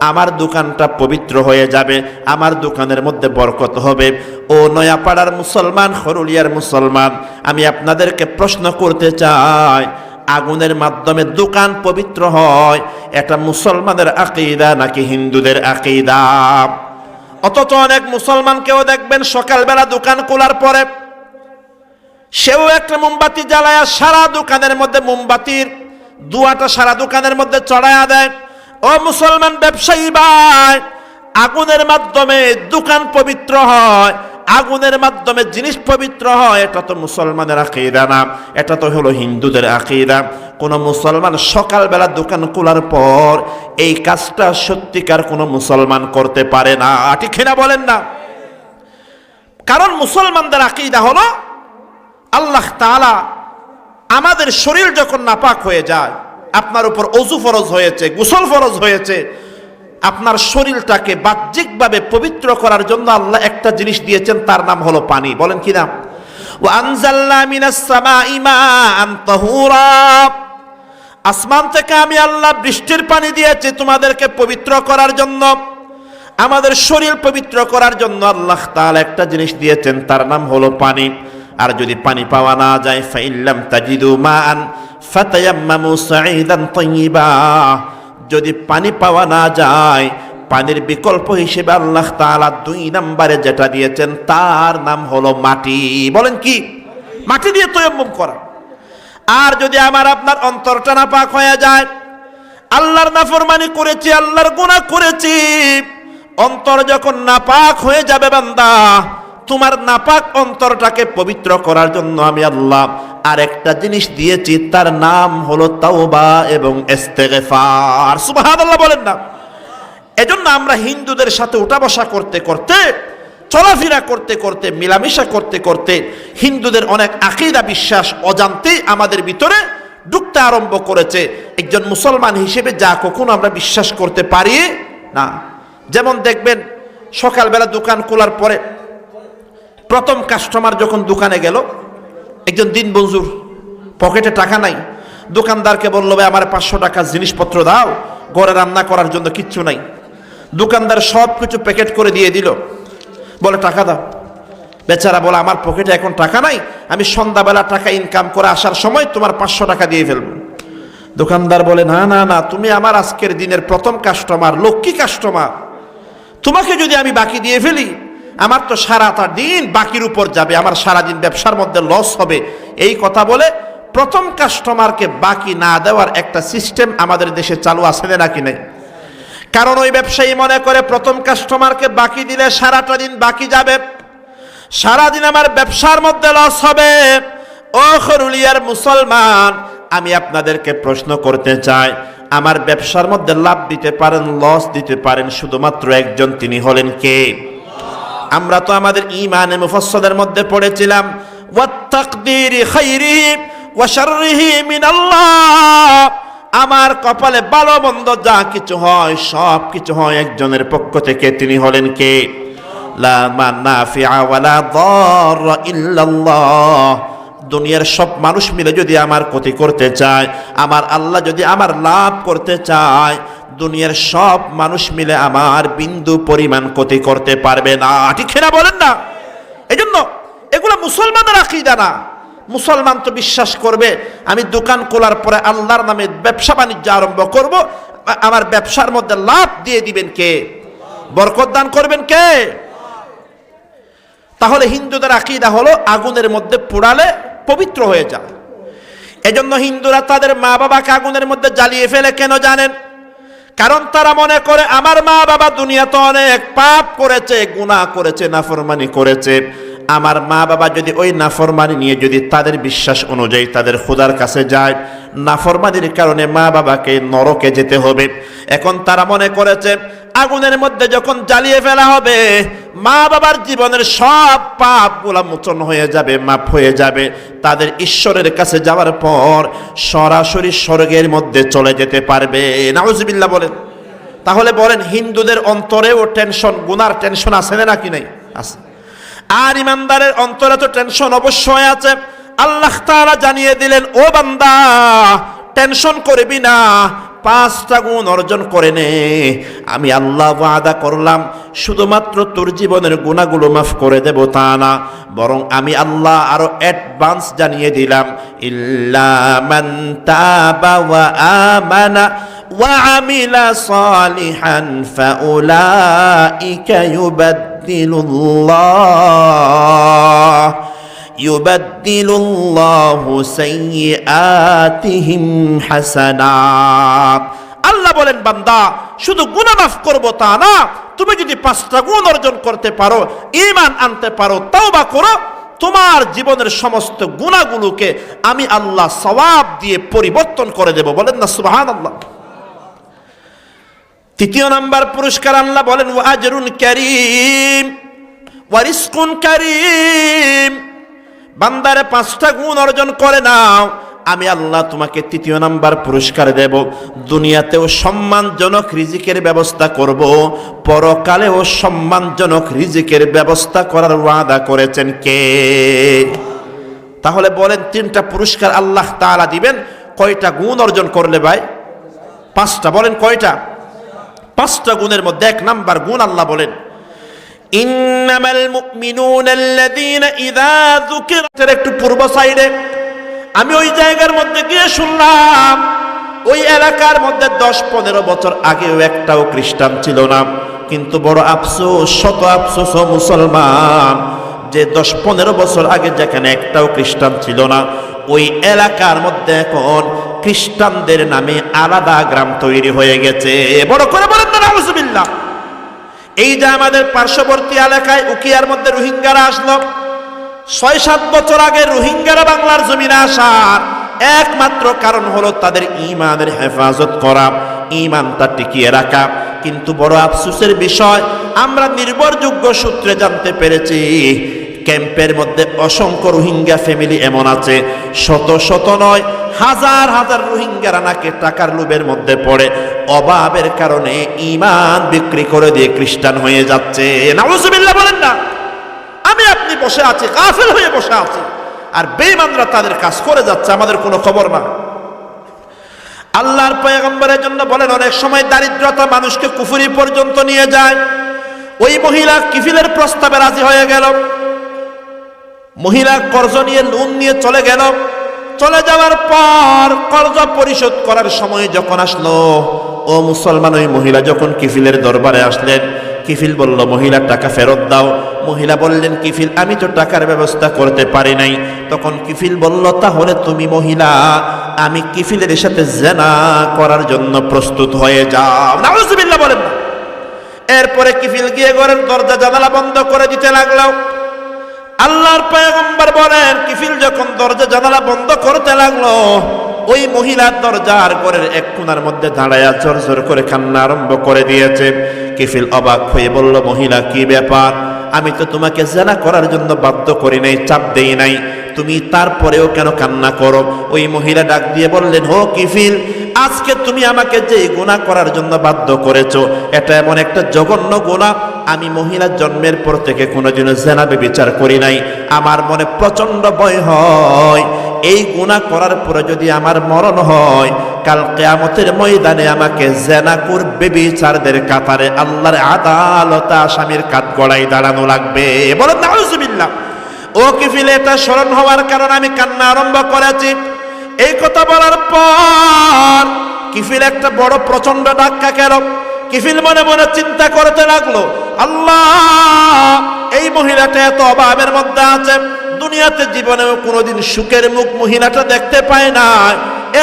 আমার দোকানটা পবিত্র হয়ে যাবে, আমার দোকানের মধ্যে বরকত হবে। ও নয়াপাড়ার মুসলমান, হরুলিয়ার মুসলমান, আমি আপনাদেরকে প্রশ্ন করতে চাই, আগুনের মাধ্যমে দোকান পবিত্র হয়, এটা মুসলমানের আকীদা নাকি হিন্দুদের আকীদা? অথচ অনেক মুসলমানকেও দেখবেন সকালবেলা দোকান খোলার পরে সেও একটা মোমবাতি জ্বালায়া সারা দোকানের মধ্যে মোমবাতির ধোঁয়াটা সারা দোকানের মধ্যে চড়ায়া দেয়। ও মুসলমান ব্যবসায়ী ভাই, আগুনের মাধ্যমে দোকান পবিত্র হয়, আগুনের মাধ্যমে জিনিস পবিত্র হয়, এটা তো মুসলমানের আকীদা না, এটা তো হলো হিন্দুদের আকীদা। কোন মুসলমান সকালবেলা দোকান খোলার পর এই কাজটা সত্যিকার কোনো মুসলমান করতে পারে না। ঠিক না বলেন না? কারণ মুসলমানদের আকীদা হলো, আল্লাহ তাআলা আমাদের শরীর যখন নাপাক হয়ে যায়, আপনার উপর ওযু ফরজ হয়েছে, গোসল ফরজ হয়েছে, আপনার শরীরটাকে বাহ্যিকভাবে পবিত্র করার জন্য আল্লাহ একটা জিনিস দিয়েছেন, তার নাম হলো পানি। বলেন কি নাম? ওয়া আনজালনা মিনাস সামাই মাআন তাহুরা, আসমান থেকে আমি আল্লাহ বৃষ্টির পানি দিয়েছি তোমাদেরকে পবিত্র করার জন্য, আমাদের শরীর পবিত্র করার জন্য আল্লাহ তাআলা একটা জিনিস দিয়েছেন, তার নাম হলো পানি। আর যদি পানি পাওয়া না যায়, ফাইল্লাম তাজিদু মাআন ফাতায়াম্মামু সাঈদান তাইয়্যিবা, যদি পানি পাওয়া না যায়, পানির বিকল্প হিসেবে আল্লাহ তাআলা 2 নম্বরে যেটা দিয়েছেন তার নাম হলো মাটি। বলেন কি? মাটি দিয়ে তায়াম্মুম করা। আর যদি আমার আপনার অন্তরটা নাপাক হয়ে যায়, আল্লাহর নাফরমানি করেছি, আল্লাহর গুনাহ করেছি, অন্তর যখন নাপাক হয়ে যাবে বান্দা, তোমার নাপাক অন্তরটাকে পবিত্র করার জন্য আমি আল্লাহ আরেকটা জিনিস দিয়েছি, তার নাম হলো তাওবা এবং ইস্তেগফার। সুবহানাল্লাহ বলেন না? এজন্য আমরা হিন্দুদের সাথে উঠা বসা করতে করতে, চলাফেরা করতে করতে, মিলামিশা করতে করতে হিন্দুদের অনেক আকীদা বিশ্বাস অজান্তেই আমাদের ভিতরে ঢুকতে আরম্ভ করেছে। একজন মুসলমান হিসেবে যা কখনো আমরা বিশ্বাস করতে পারি না। যেমন দেখবেন সকালবেলা দোকান খোলার পরে প্রথম কাস্টমার যখন দোকানে গেল, একজন দিনমজুর, পকেটে টাকা নাই, দোকানদারকে বলল, ভাই আমার 500 টাকা জিনিসপত্র দাও, ঘরে রান্না করার জন্য কিচ্ছু নাই। দোকানদার সব কিছু প্যাকেট করে দিয়ে দিল, বলে টাকা দাও। বেচারা বলে, আমার পকেটে এখন টাকা নাই, আমি সন্ধ্যাবেলা টাকা ইনকাম করে আসার সময় তোমার 500 টাকা দিয়ে ফেলবো। দোকানদার বলে, না না না, তুমি আমার আজকের দিনের প্রথম কাস্টমার, লক্ষ্মী কাস্টমার, তোমাকে যদি আমি বাকি দিয়ে ফেলি, আমার তো সারাটা দিন বাকির উপর যাবে, আমার সারাদিন ব্যবসার মধ্যে লস হবে। এই কথা বলে প্রথম কাস্টমারকে বাকি না দেওয়ার একটা সিস্টেম আমাদের দেশে চালু আছে নাকি নেই? কারণ ওই ব্যবসায়ী মনে করে প্রথম কাস্টমারকে বাকি দিলে সারাটা দিন বাকি যাবে, সারাদিন আমার ব্যবসার মধ্যে লস হবে। ও হরুলিয়ার মুসলমান, আমি আপনাদেরকে প্রশ্ন করতে চাই, আমার ব্যবসার মধ্যে লাভ দিতে পারেন, লস দিতে পারেন শুধুমাত্র একজন, তিনি হলেন কে? আমরা তো আমাদের ঈমানে মুফাসসালের মধ্যে পড়েছিলাম, ওয়াত তাকদীরি খাইরিহি ওয়া শাররিহি মিনাল্লাহ, আমার কপালে ভালো মন্দ যা কিছু হয় সব কিছু হয় একজনের পক্ষ থেকে, তিনি হলেন কে? লা মানাফিআ ওয়ালা দাররা ইল্লাল্লাহ। দুনিয়ার সব মানুষ মিলে যদি আমার ক্ষতি করতে চায়, আমার আল্লাহ যদি আমার লাভ করতে চায়, দুনিয়ার সব মানুষ মিলে আমার বিন্দু পরিমাণ ক্ষতি করতে পারবে না। ঠিক না বলেন না? এজন্য এগুলো মুসলমানের আকীদা না। মুসলমান তো বিশ্বাস করবে আমি দোকান খোলার পরে আল্লাহর নামে ব্যবসা বাণিজ্য আরম্ভ করব, আমার ব্যবসার মধ্যে লাভ দিয়ে দিবেন কে? বরকত দান করবেন কে? তাহলে হিন্দুদের আকীদা হলো আগুনের মধ্যে পোড়ালে পবিত্র হয়ে যায়। এজন্য হিন্দুরা তাদের মা বাবাকে আগুনের মধ্যে জ্বালিয়ে ফেলে কেন জানেন? কারণ তারা মনে করে আমার মা বাবা দুনিয়াতে অনেক পাপ করেছে, গুনাহ করেছে, নাফরমানি করেছে, আমার মা বাবা যদি ওই নাফরমানি নিয়ে যদি তাদের বিশ্বাস অনুযায়ী তাদের খোদার কাছে যায়, নাফরমানির কারণে মা বাবাকে নরকে যেতে হবে। এখন তারা মনে করেছে আগুনের মধ্যে যখন জ্বালিয়ে ফেলা হবে মা বাবার জীবনের সব পাপগুলা মোচন হয়ে যাবে, মাফ হয়ে যাবে, তাদের ঈশ্বরের কাছে যাওয়ার পর সরাসরি স্বর্গের মধ্যে চলে যেতে পারবে। নাউজুবিল্লাহ বলেন। তাহলে বলেন হিন্দুদের অন্তরেও টেনশন, গুনার টেনশন আছে না নাকি নাই? আছে। আর ইমানদারের অন্তরে তো টেনশন অবশ্যই আছে। আল্লাহ তাআলা জানিয়ে দিলেন, ও বান্দা টেনশন করবি না, 5টা গুণ অর্জন করে নে। আমি আল্লাহ ওয়াদা করলাম শুধুমাত্র তোর জীবনের গুনাহগুলো মাফ করে দেব তা না, বরং আমি আল্লাহ আরো অ্যাডভান্স জানিয়ে দিলাম, ইল্লা মান তাবা ওয়া আমানা ওয়া আমিলা সালিহান ফাউলাইকা ইউবাদদিলুল্লাহু সাইয়্যাতিহিম হাসানাত। আল্লাহ বলেন বান্দা শুধু গুনাহ মাফ করব তা না, তুমি যদি 5টা গুণ অর্জন করতে পারো, ঈমান আনতে পারো, তাওবা করো, তোমার জীবনের সমস্ত গুনাহগুলোকে আমি আল্লাহ সওয়াব দিয়ে পরিবর্তন করে দেব। বলেন না সুবহানাল্লাহ। 3 নাম্বার পুরস্কার আল্লাহ বলেন ওয়া আজরুন কারীম ওয়া রিজকুন কারীম। বান্দারে 5টা গুণ অর্জন করে নাও, আমি আল্লাহ তোমাকে 3 নাম্বার পুরস্কার দেব। দুনিয়াতেও সম্মানজনক রিজিকের ব্যবস্থা করব, পরকালেও সম্মানজনক রিজিকের ব্যবস্থা করার ওয়াদা করেছেন কে? তাহলে বলেন 3টা পুরস্কার আল্লাহ তাআলা দিবেন, কয়টা গুণ অর্জন করলে ভাই? 5টা। বলেন কয়টা? 5টা গুণের মধ্যে 1 নাম্বার গুণ আল্লাহ বলেন ইন্নামাল মুমিনুনাল্লাযীনা ইযা যুকিরা। একটু পূর্ব সাইডে আমি ওই জায়গার মধ্যে গিয়ে শুনলাম ওই এলাকার মধ্যে 10-15 বছর আগেও একটাও খ্রিস্টান ছিল না, কিন্তু বড় আফসোস, শত আফসোস ও মুসলমান যে 10-15 বছর আগে যেখানে একটাও খ্রিস্টান ছিল না, ওই এলাকার মধ্যে এখন খ্রিস্টানদের নামে আলাদা গ্রাম তৈরি হয়ে গেছে। বড় করে বলেন না নাউজুবিল্লাহ। এই যে আমাদের পার্শ্ববর্তী এলাকায় উকিয়ার মধ্যে রোহিঙ্গারা আসলো, 6-7 বছর আগে রোহিঙ্গারা বাংলার জমিনে আসার একমাত্র কারণ হলো তাদের ঈমানের হেফাজত করা, ঈমানটা টিকিয়ে রাখা। কিন্তু বড় আফসোসের বিষয়, আমরা নির্ভরযোগ্য সূত্রে জানতে পেরেছি ক্যাম্পের মধ্যে অসংখ্য রোহিঙ্গা ফ্যামিলি এমন আছে, শত শত নয়, হাজার হাজার রোহিঙ্গারা নাকি টাকার লোভের মধ্যে পড়ে অভাবের কারণে ঈমান বিক্রি করে দিয়ে খ্রিস্টান হয়ে যাচ্ছে। নাউজুবিল্লাহ বলেন না। আমি আপনি বসে আছি, গাফেল হয়ে বসে আছি, আর বেঈমানরা তাদের কাজ করে যাচ্ছে, আমাদের কোনো খবর না। আল্লাহর পয়গম্বরের জন্য বলেন অনেক সময় দারিদ্রতা মানুষকে কুফরি পর্যন্ত নিয়ে যায়। ওই মহিলা কিফিলের প্রস্তাবে রাজি হয়ে গেল, মহিলা কর্জ নিয়ে লোন নিয়ে চলে গেল। চলে যাওয়ার পর কর্জ পরিশোধ করার সময় যখন আসলো, ও মুসলমান, ওই মহিলা যখন কিফিলের দরবারে আসলেন, কিফিল বলল মহিলা টাকা ফেরত দাও। মহিলা বললেন কিফিল আমি তো টাকার ব্যবস্থা করতে পারি নাই। তখন কিফিল বলল তাহলে তুমি মহিলা, আমি কিফিলের সাথে জিনা করার জন্য প্রস্তুত হয়ে যাও। নাউজুবিল্লাহ বলেন না। এরপরে কিফিল গিয়ে ঘরের দরজা জানালা বন্ধ করে দিতে লাগলো। আল্লাহর পয়গম্বর বলেন কিফিল যখন দরজা জানালা বন্ধ করতে লাগলো, ওই মহিলার দরজার ঘরের এক কোণার মধ্যে দাঁড়ায়া জোর জোর করে কান্না আরম্ভ করে দিয়েছে। কিফিল অবাক হয়ে বলল মহিলা কি ব্যাপার? আমি তো তোমাকে জিনা করার জন্য বাধ্য করি নাই, চাপ দেই নাই, তুমি তারপরেও কেন কান্না করো? ওই মহিলা ডাক দিয়ে বললেন, হো কিফিল, আজকে তুমি আমাকে যে গুনাহ করার জন্য বাধ্য করেছো, এটা এমন একটা জঘন্য গুনাহ আমি মহিলার জন্মের পর থেকে কোনোদিনও জেনা ব্যভিচার করি নাই। আমার মনে প্রচন্ড ভয় হয়, এই গুনাহ করার পরে যদি আমার মরণ হয়, কাল কিয়ামতের ময়দানে আমাকে জেনাকুর ব্যভিচারদের কাতারে আল্লাহর আদালতে আসামির কাঠগড়ায় দাঁড়ানো লাগবে। বলেন নাউজুবিল্লাহ। ও কিফিল, এটা স্মরণ হওয়ার কারণে আমি কান্না আরম্ভ করেছি। এই কথা বলার পর কিফিল একটা বড় প্রচন্ড ধাক্কা খেল। কিফিল মনে মনে চিন্তা করতে লাগলো, আল্লাহ, এই মহিলাটা এত অভাবের মধ্যে আছে, দুনিয়াতে জীবনেও কোনোদিন সুখের মুখ মহিলাটা দেখতে পায় না।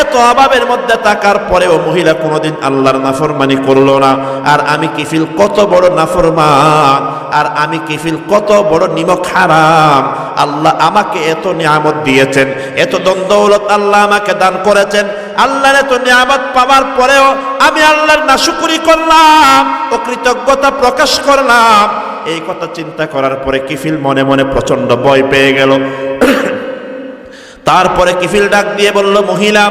এত অভাবের মধ্যে থাকার পরেও মহিলা কোনোদিন আল্লাহর নাফরমানি করলো না। আর আমি কিফিল কত বড় নাফরমান, আর আমি কিফিল কত বড় নিমক হারাম। আল্লাহ আমাকে এত নিয়ামত দিয়েছেন, এত দৌলত আল্লাহ আমাকে দান করেছেন। আল্লাহর এত নিয়ামত পাওয়ার পরেও আমি আল্লাহর নাশুকরি করলাম, অকৃতজ্ঞতা প্রকাশ করলাম। এই কথা চিন্তা করার পরে কিফিল মনে মনে প্রচন্ড ভয় পেয়ে গেল। তারপরে কিফিল ডাক দিয়ে বলল, মহিলা,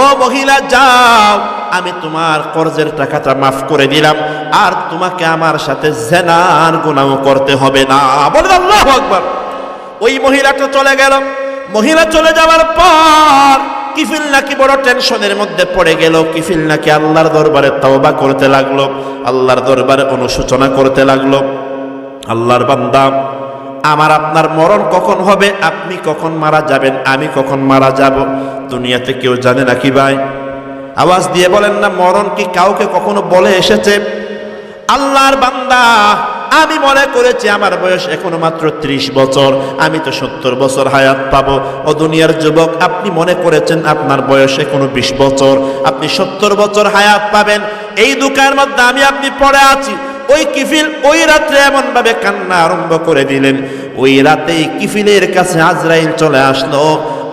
ও মহিলা, যাও, আমি তোমার কর্জের টাকাটা মাফ করে দিলাম, আর তোমাকে আমার সাথে জেনার গুনাহ করতে হবে না। বলেন আল্লাহু আকবার। ওই মহিলাটা চলে গেল। মহিলা চলে যাওয়ার পর কিফিল নাকি বড় টেনশনের মধ্যে পড়ে গেল। কিফিল নাকি আল্লাহর দরবারে তওবা করতে লাগলো, আল্লাহর দরবারে অনুশোচনা করতে লাগলো। আল্লাহর বান্দা, আমার আপনার মরণ কখন হবে? আপনি কখন মারা যাবেন? আমি কখন মারা যাব? দুনিয়াতে কেউ জানে নাকি ভাই? আওয়াজ দিয়ে বলেন না, মরণ কি কাউকে কখনো বলে এসেছে? আল্লাহর বান্দা, আমি মনে করেছি আমার বয়স এখনো মাত্র 30 বছর, আমি তো 70 বছর হায়াত পাবো। ও দুনিয়ার যুবক, আপনি মনে করেছেন আপনার বয়স এখনো 20 বছর, আপনি 70 বছর হায়াত পাবেন। এই দুঃখের মধ্যে আমি আপনি পড়ে আছি। ওই কিফিল ওই রাত্রে এমন ভাবে কান্না আরম্ভ করে দিলেন, ওই রাতেই কিফিলের কাছে আজরাইল চলে আসলো।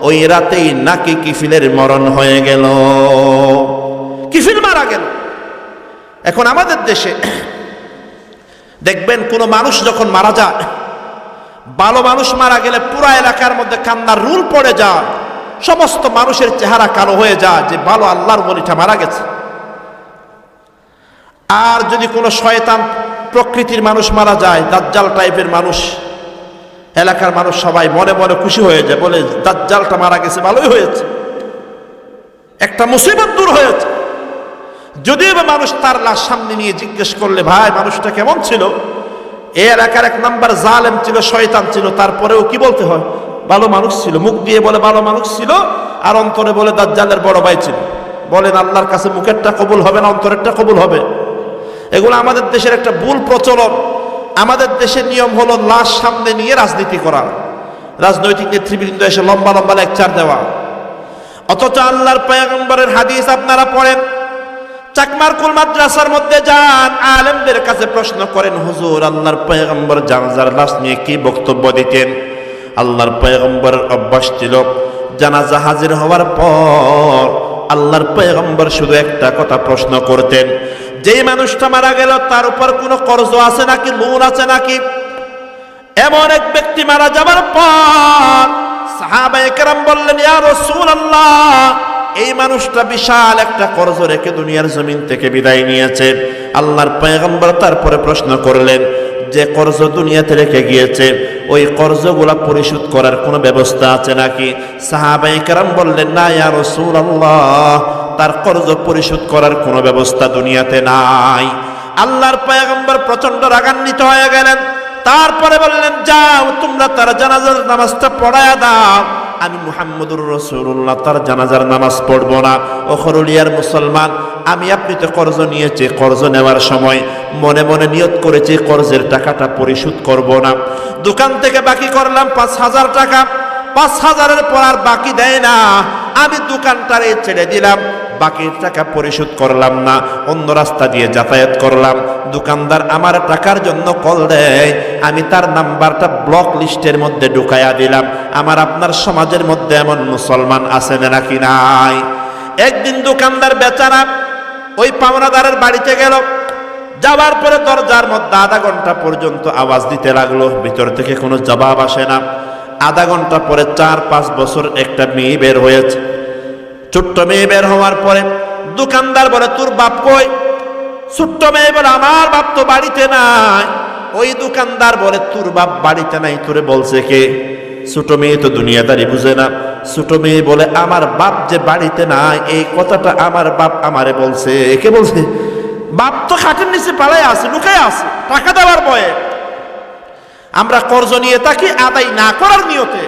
ওই রাতেই নাকি কিফিলের মরণ হয়ে গেল, কিফিল মারা গেল। এখন আমাদের দেশে দেখবেন, কোন মানুষ যখন মারা যায়, ভালো মানুষ মারা গেলে পুরা এলাকার মধ্যে কান্নার রুল পড়ে যায়, সমস্ত মানুষের চেহারা কালো হয়ে যায় যে ভালো আল্লাহর ওলিটা মারা গেছে। আর যদি কোনো শয়তান প্রকৃতির মানুষ মারা যায়, দাজ্জাল টাইপের মানুষ, এলাকার মানুষ সবাই মনে মনে খুশি হয়ে যায়, বলে দাজ্জালটা মারা গেছে, ভালোই হয়েছে, একটা মুসিবত দূর হয়েছে। যদিও বা মানুষ তার লাশ সামনে নিয়ে জিজ্ঞেস করলে, ভাই মানুষটা কেমন ছিল? এই এলাকার 1 নাম্বার জালেম ছিল, শয়তান ছিল, তারপরেও কি বলতে হয়? ভালো মানুষ ছিল। মুখ দিয়ে বলে ভালো মানুষ ছিল, আর অন্তরে বলে দাজ্জালের বড় ভাই ছিল। বলেন আল্লাহর কাছে মুখেরটা কবুল হবে না অন্তরেরটা কবুল হবে? এগুলো আমাদের দেশের একটা ভুল প্রচলন। আমাদের দেশের নিয়ম হলো লাশ সামনে নিয়ে রাজনীতি করা, রাজনৈতিক নেতৃবৃন্দ এসে লম্বা লম্বা লেকচার দেওয়া। অথচ আল্লাহর পয়গম্বরের হাদিস আপনারা পড়েন, চাকমারকুল মাদ্রাসার মধ্যে যান, আলেমদের কাছে প্রশ্ন করেন, হুজুর আল্লাহর পয়গম্বর জানাজার লাশ নিয়ে কি বক্তব্য দিতেন? আল্লাহর পয়গম্বরের অভ্যাস ছিল, জানাজা হাজির হওয়ার পর আল্লাহর পয়গম্বর শুধু একটা কথা প্রশ্ন করতেন, যেই মানুষটা মারা গেল তার উপর কোনো কর্জ আছে নাকি, লোন আছে নাকি? এমন এক ব্যক্তি মারা যাবার পর সাহাবায়ে কেরাম বললেন, ইয়া রাসূলুল্লাহ, এই মানুষটা বিশাল একটা কর্জ রেখে দুনিয়ার জমিন থেকে বিদায় নিয়েছে। আল্লাহর পয়গম্বর তারপরে প্রশ্ন করলেন, যে কর্জ দুনিয়াতে রেখে গিয়েছে, ওই কর্জগুলা পরিশোধ করার কোনো ব্যবস্থা আছে নাকি? সাহাবায়ে কেরাম বললেন, না ইয়া রাসূলুল্লাহ, তার কর্জ পরিশোধ করার কোনো ব্যবস্থা দুনিয়াতে নাই। আল্লাহর পয়গম্বর প্রচন্ড রাগান্বিত হয়ে গেলেন। তারপরে বললেন, যাও তোমরা তার জানাজার নামাজটা পড়ায়া দাও, আমি মুহাম্মদুর রাসূলুল্লাহ তার জানাজার নামাজ পড়বো না। ও খরুলিয়ার মুসলমান, আমি আপনি তো কর্জ নিয়েছি, কর্জ নেওয়ার সময় মনে মনে নিয়ত করেছি কর্জের টাকাটা পরিশোধ করব না। দোকান থেকে বাকি করলাম 5000 টাকা, 5000-এর পর আর বাকি দেয় না, আমি দোকানটারে ছেড়ে দিলাম, বাকির টাকা পরিশোধ করলাম না, অন্য রাস্তা দিয়ে যাতায়াত করলাম। দোকানদার আমার টাকার জন্য কল দেয়, আমি তার নাম্বারটা ব্লক লিস্টের মধ্যে ঢুকাইয়া দিলাম। আমার আপনার সমাজের মধ্যে এমন মুসলমান আছে নাকি নাই? একদিন দোকানদার বেচারা ওই পাওনাদারের বাড়িতে গেল, যাওয়ার পরে দরজার মধ্যে আধা ঘন্টা পর্যন্ত আওয়াজ দিতে লাগলো, ভিতর থেকে কোনো জবাব আসে না। আধা ঘন্টা পরে 4-5 বছর একটা মেয়ে বের হয়েছে। ছোট্ট মেয়ে বের হওয়ার পরে দোকানদার বলে, তোর বাপ কই? ছোট্ট মেয়ে বলে, আমার বাপ তো বাড়িতে নাই। ওই দোকানদার বলে, তোর বাপ বাড়িতে নাই, তোরে বলছে কে? ছোট মেয়ে তো দুনিয়াদারি বুঝে না। ছোট মেয়ে বলে, আমার বাপ যে বাড়িতে নাই, এই কথাটা আমার বাপ আমারে বলছে। কে বলছে? বাপ তো খাটের নিচে পালায় আছে, লুকায় আছে টাকা দেওয়ার ভয়ে। আমরা কর্জ নিয়ে থাকি আদায় না করার নিয়তে।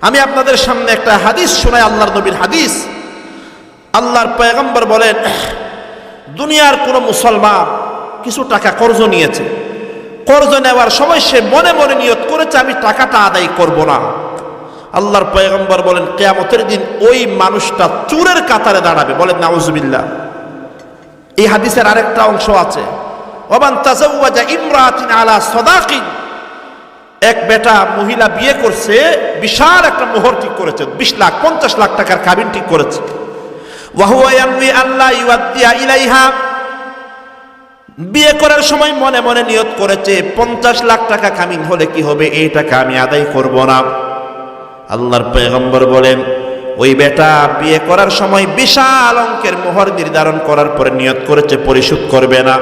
আমি আপনাদের সামনে একটা হাদিস শোনাই, আল্লাহর নবীর হাদিস। আল্লাহর পয়গম্বর বলেন, দুনিয়ার কোন মুসলমান কিছু টাকা কর্জ নিয়েছে, কর্জ নেওয়ার সময় সে মনে মনে নিয়ত করেছে আমি টাকাটা আদায় করব না। আল্লাহর পয়গম্বর বলেন, কিয়ামতের দিন ওই মানুষটা চোরের কাতারে দাঁড়াবে। বলেন নাউজুবিল্লাহ। এই হাদিসের আরেকটা অংশ আছে, ওয়ামান তাজাওয়াজা ইমরাতিন আলা সাদাকিন, এক বেটা মহিলা বিয়ে করছে, বিশাল একটা মোহর ঠিক করেছে, 20 লাখ 50 লাখ টাকার কাবিন ঠিক করেছে। ওয়া হুয়া ইয়ানওয়ি আল্লাহ ইউআদ্দিয়া ইলাইহা, বিয়ে করার সময় মনে মনে নিয়ত করেছে 50 লাখ টাকা কামিন হলে কি হবে, এই টাকা আমি আদায় করব না। আল্লাহর পয়গম্বর বলেন, ওই বেটা বিয়ে করার সময় বিশাল অঙ্কের মোহর নির্ধারণ করার পরে নিয়ত করেছে পরিশোধ করবে না।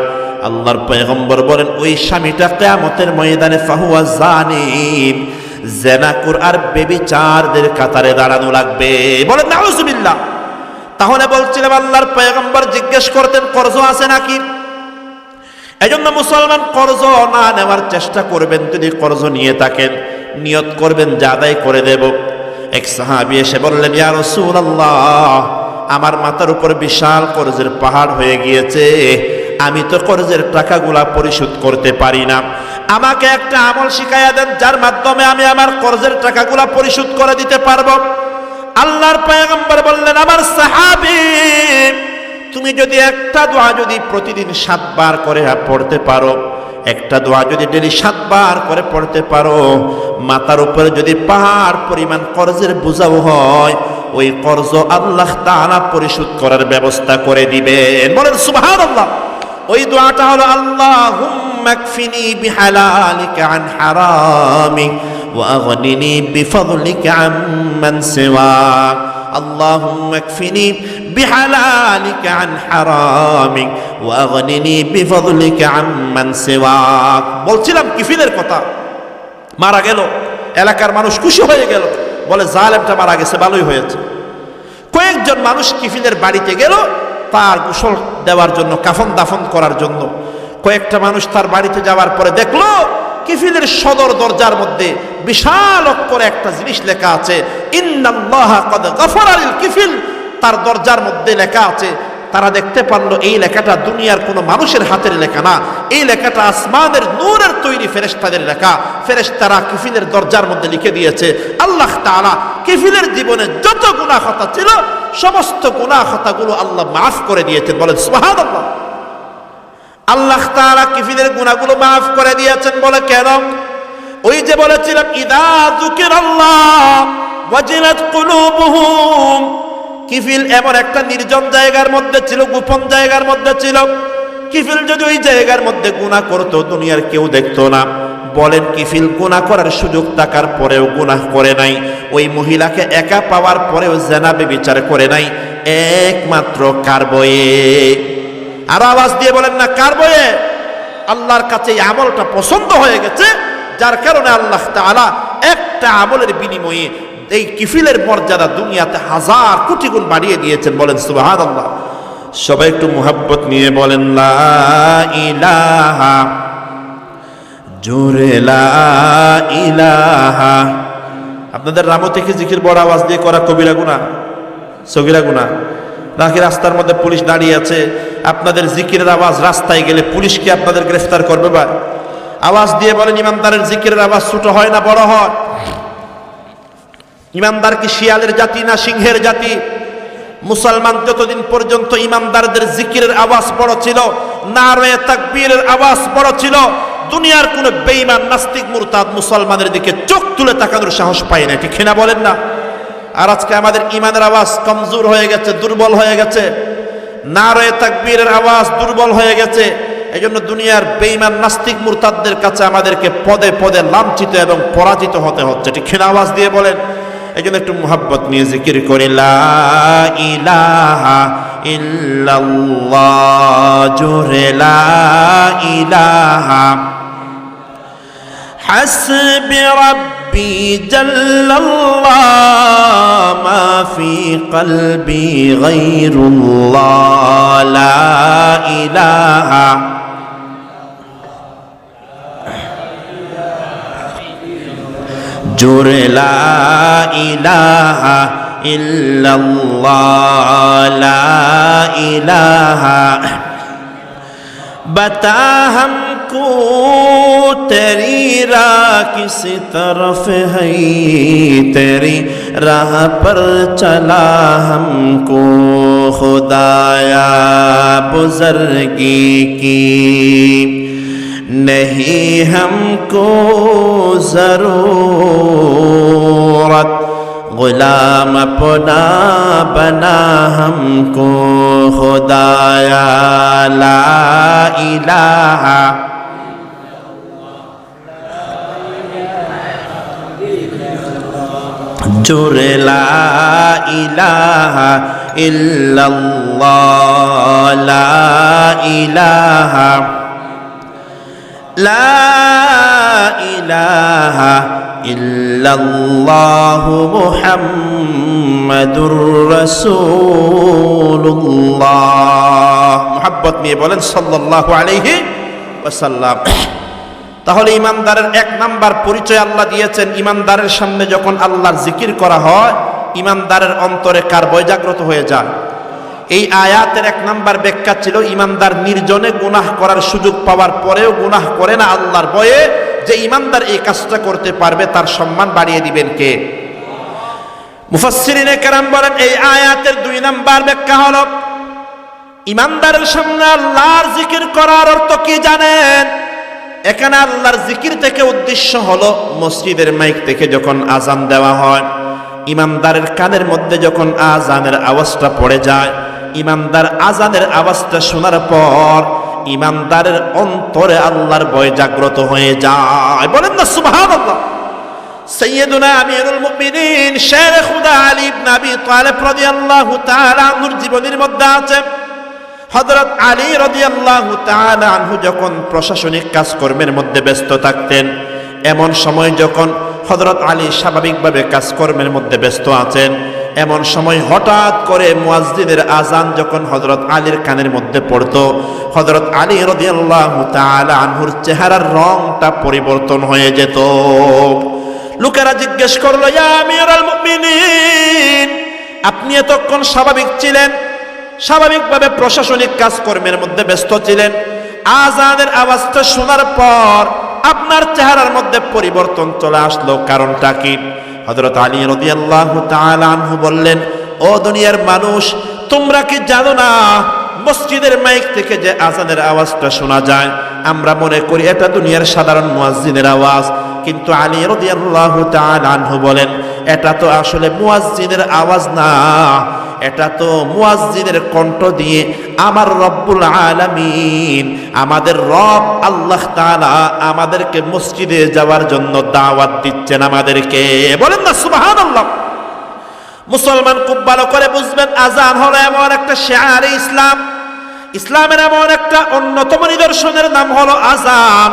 আল্লাহর পয়গম্বর বলেন, ওই স্বামীটা কিয়ামতের ময়দানে ফাহুয়া জানিম, জেনাকুর আর বেবিচারদের কাতারে দাঁড়ানো লাগবে। বলেন নাউজুবিল্লাহ। তাহলে বলছিলাম, আল্লাহর পয়গম্বর জিজ্ঞেস করতেন কর্জ আছে নাকি? এজন্য মুসলমান কর্জ না নেওয়ার চেষ্টা করবেন। যদি কর্জ নিয়ে থাকেন, নিয়ত করবেন যে আদায় করে দেব। এক সাহাবী এসে বললেন, ইয়া রাসূলুল্লাহ, আমার মাথার উপর বিশাল কর্জের পাহাড় হয়ে গিয়েছে, আমি তো কর্জের টাকাগুলা পরিশোধ করতে পারি না, আমাকে একটা আমল শিখাইয়া দেন যার মাধ্যমে আমি আমার কর্জের টাকাগুলা পরিশোধ করে দিতে পারবো। আল্লাহর পয়গম্বর বললেন, আমার সাহাবী, তুমি যদি একটা দোয়া যদি প্রতিদিন 7 বার করে পড়তে পারো, একটা দোয়া যদি ডেলি 7 বার করে পড়তে পারো, মাথার উপরে যদি পাহাড় পরিমাণ কর্জের বোঝাও হয়, ওই কর্জ আল্লাহ তাআলা পরিশোধ করার ব্যবস্থা করে দিবেন। বলেন সুবহানাল্লাহ। ওই দোয়াটা হলো, আল্লাহুম্মা কফিনি বিহালালিকা আন হারামিক ওয়া আগনিনি বিফদলিকা আম্মান সিওয়াক। আল্লাহুম্মা কফিনি বিহালালিকা আন হারামিক ওয়া আগনিনি বিফদলিকা আম্মান সিওয়াক। বলছিলাম কিফিলের কথা। মারা গেল, এলাকার মানুষ খুশি হয়ে গেল, বলে জালেমটা মারা গেছে, ভালোই হয়েছে। কয়েকজন মানুষ কিফিলের বাড়িতে গেল তার গোসল দেওয়ার জন্য, কাফন দাফন করার জন্য। কয়েকটা মানুষ তার বাড়িতে যাওয়ার পরে দেখলো কিফিলের সদর দরজার মধ্যে বিশাল অক্ষরে একটা জিনিস লেখা আছে, ইন্নাল্লাহা ক্বাদ গাফারা লিল কিফিল। তার দরজার মধ্যে লেখা আছে। তারা দেখতে পারলো এই লেখাটা দুনিয়ার কোনো মানুষের হাতের লেখা না, এই লেখাটা আসমানের নূরের তৈরি ফেরেশতাদের লেখা। ফেরেশতারা কিফিলের দরজার মধ্যে লিখে দিয়েছে, আল্লাহ তাআলা কিফিলের জীবনে যত গুনাহ খাতা ছিল সমস্ত গুনাহ খাতাগুলো আল্লাহ মাফ করে দিয়েছেন। বলেন সুবহানাল্লাহ। আল্লাহ তাআলা কিফিলের গুনাহগুলো মাফ করে দিয়েছেন। বলে কেন? ওই যে বলেছিলাম, ইদা যুকিরাল্লাহ ওয়াজিলাত কুলুবুহুম। কিফিল এমন একটা নির্জন জায়গার মধ্যে ছিল, গোপন জায়গার মধ্যে ছিল। কিফিল যদি ওই জায়গার মধ্যে গুনাহ করত, দুনিয়ার কেউ দেখতো না। বলেন, কিফিল গুনাহ করার সুযোগ থাকার পরেও গুনাহ করে নাই। ওই মহিলাকে একা পাওয়ার পরেও জিনা ব্যভিচার করে নাই, একমাত্র কার বয়ে? আর আওয়াজ দিয়ে বলেন না, কার বয়ে? আল্লাহর কাছে এই আমলটা পছন্দ হয়ে গেছে, যার কারণে আল্লাহ তাআলা একটা আমলের বিনিময়ে এই কিফিলের মর্যাদা দুনিয়াতে 1000 কোটি গুণ বাড়িয়ে দিয়েছেন। বলেন সুবহানাল্লাহ। সবাই একটু মুহাব্বত নিয়ে বলেন লা ইলাহা, জোরে লা ইলাহা। আপনাদের রামো থেকে জিকির বড় আওয়াজ দিয়ে করা কবিরা গুনাহ, সগীরা গুনাহ নাকি? রাস্তার মধ্যে পুলিশ দাঁড়িয়ে আছে, আপনাদের জিকিরের আওয়াজ রাস্তায় গেলে পুলিশ কি আপনাদের গ্রেফতার করবে? ভাই আওয়াজ দিয়ে বলেন, ইমানদারের জিকিরের আওয়াজ ছোট হয় না বড় হয়? ইমানদার কি শিয়ালের জাতি না সিংহের জাতি? মুসলমান যতদিন পর্যন্ত ইমানদারদের জিকিরের আওয়াজ বড় ছিল, নারে তাকবীরের আওয়াজ বড় ছিল, দুনিয়ার কোন বেঈমান নাস্তিক মুরতাদ মুসলমানের দিকে চোখ তুলে তাকানোর সাহস পায় না। ঠিক না বলেন না? আর আজকে আমাদের ইমানের আওয়াজ কমজোর হয়ে গেছে, দুর্বল হয়ে গেছে, নারে তাকবীরের আওয়াজ দুর্বল হয়ে গেছে। এই জন্য দুনিয়ার বেঈমান নাস্তিক মুরতাদদের কাছে আমাদেরকে পদে পদে লাঞ্ছিত এবং পরাজিত হতে হচ্ছে। ঠিক না? আওয়াজ দিয়ে বলেন। এই জন্য একটু মুহাব্বত নিয়ে জিকির করি, লা ইলাহা ইল্লাল্লাহ, জোরে লা ইলাহা حسبي ربي جل الله ما في قلبي غير الله لا إله جور لا إله إلا الله لا إله बता हमको तेरी राह किस तरफ है तेरी राह पर चला हमको खुदाया बुज़ुर्गी की नहीं हमको ज़रूरत गुलाम अपना बना हमको खुदाया ला इलाहा जुर ला इलाहा इल्लल्लाह ला इलाहा ला इलाहा ইল্লাল্লাহু মুহাম্মাদুর রাসূলুল্লাহ মুহাব্বত নিয়ে বলেন সাল্লাল্লাহু আলাইহি ওয়াসাল্লাম। তাহলে ইমানদারের এক নাম্বার পরিচয় আল্লাহ দিয়েছেন, ইমানদারের সামনে যখন আল্লাহর জিকির করা হয় ইমানদারের অন্তরে কার ভয় জাগ্রত হয়ে যায়। এই আয়াতের এক নাম্বার ব্যাখ্যা ছিল ইমানদার নির্জনে গুনাহ করার সুযোগ পাওয়ার পরেও গুনাহ করে না আল্লাহর ভয়ে। যে ইমানদার এই কাজটা করতে পারবে তার সম্মান বাড়িয়ে দিবেন কে? মুফাসসিরিনে কেরাম বলেন এই আয়াতের দুই নাম্বার ব্যাখ্যা হলো ইমানদারের সামনে আল্লাহর জিকির করার অর্থ কি জানেন? এখানে আল্লাহর জিকির থেকে উদ্দেশ্য হলো মসজিদের মাইক থেকে যখন আজান দেওয়া হয় ইমানদারের কানের মধ্যে যখন আজানের আওয়াজটা পড়ে যায় ইমানদার আজানের আওয়াজটা শোনার পর ইমানদারের অন্তরে আল্লাহর ভয় জাগ্রত হয়ে যায়। বলেন না সুবহানাল্লাহ। সাইয়্যিদুনা আমিরুল মুমিনিন শের খুদা আলী ইবনে আবি তালিব রাদিয়াল্লাহু তাআলা আনহুর জীবনের মধ্যে আছে হযরত আলী রাদিয়াল্লাহু তাআলা আনহু যখন প্রশাসনিক কাজকর্মের মধ্যে ব্যস্ত থাকতেন এমন সময় যখন হযরত আলী স্বাভাবিকভাবে কাজকর্মের মধ্যে ব্যস্ত আছেন এমন সময় হঠাৎ করে মুয়াজ্জিনের আজান যখন হযরত আলীর কানের মধ্যে পড়তো হযরত আলী রাদিয়াল্লাহু তাআলা আনহুর চেহারার রংটা পরিবর্তন হয়ে যেত। লোকেরা জিজ্ঞেস করলো ইয়া আমিরুল মুমিনিন আপনি এতক্ষণ স্বাভাবিক ছিলেন স্বাভাবিকভাবে প্রশাসনিক কাজকর্মের মধ্যে ব্যস্ত ছিলেন আজানের আওয়াজটা শোনার পর আপনার চেহারার মধ্যে পরিবর্তন চলে আসলো কারণটা কি? হযরত আলী রাদিয়াল্লাহু তাআলা আনহু বললেন ও দুনিয়ার মানুষ তোমরা কি জানো না মসজিদের মাইক থেকে যে আজানের আওয়াজটা শোনা যায় আমরা মনে করি এটা দুনিয়ার সাধারণ মুয়াজ্জিনের আওয়াজ কিন্তু আলী রাদিয়াল্লাহু তাআলা আনহু বলেন এটা তো আসলে মুয়াজ্জিনের আওয়াজ না এটা তো মুয়াজ্জিনের কণ্ঠ দিয়ে আমার রব্বুল আলামিন আমাদের রব আল্লাহ তাআলা আমাদেরকে মসজিদে যাওয়ার জন্য দাওয়াত দিচ্ছেন আমাদেরকে। বলেন না সুবহানাল্লাহ। মুসলমান খুব ভালো করে বুঝবেন আজান হলো এমন একটা শিআরে ইসলাম ইসলামের এমন একটা অন্যতম নিদর্শনের নাম হলো আজান।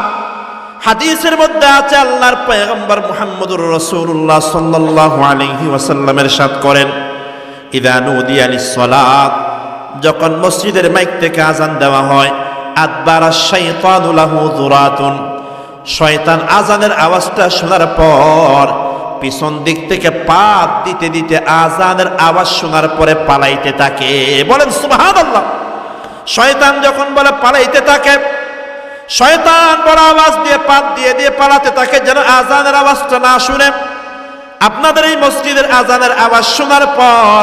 হাদিসের মধ্যে আছে আল্লাহর পয়গম্বর মুহাম্মদুর রাসূলুল্লাহ সাল্লাল্লাহু আলাইহি ওয়াসাল্লাম ইরশাদ করেন ইযা নুদিয়া লিস-সালাত যখন মসজিদের মাইক থেকে আজান দেওয়া হয় আদবারাশ শাইতানু লাহু যুরাতুন শয়তান আজানের আওয়াজটা শোনার পর পিছন দিক থেকে পা দিতে দিতে আজানের আওয়াজ শোনার পরে পালাইতে থাকে। বলেন সুবহানাল্লাহ। শয়তান যখন বলে পালাইতে থাকে শয়তান বড় আওয়াজ দিয়ে পাত দিয়ে দিয়ে পালাতে থাকে যেন আজানের আওয়াজটা না শুনে। আপনাদের এই মসজিদের আজানের আওয়াজ শোনার পর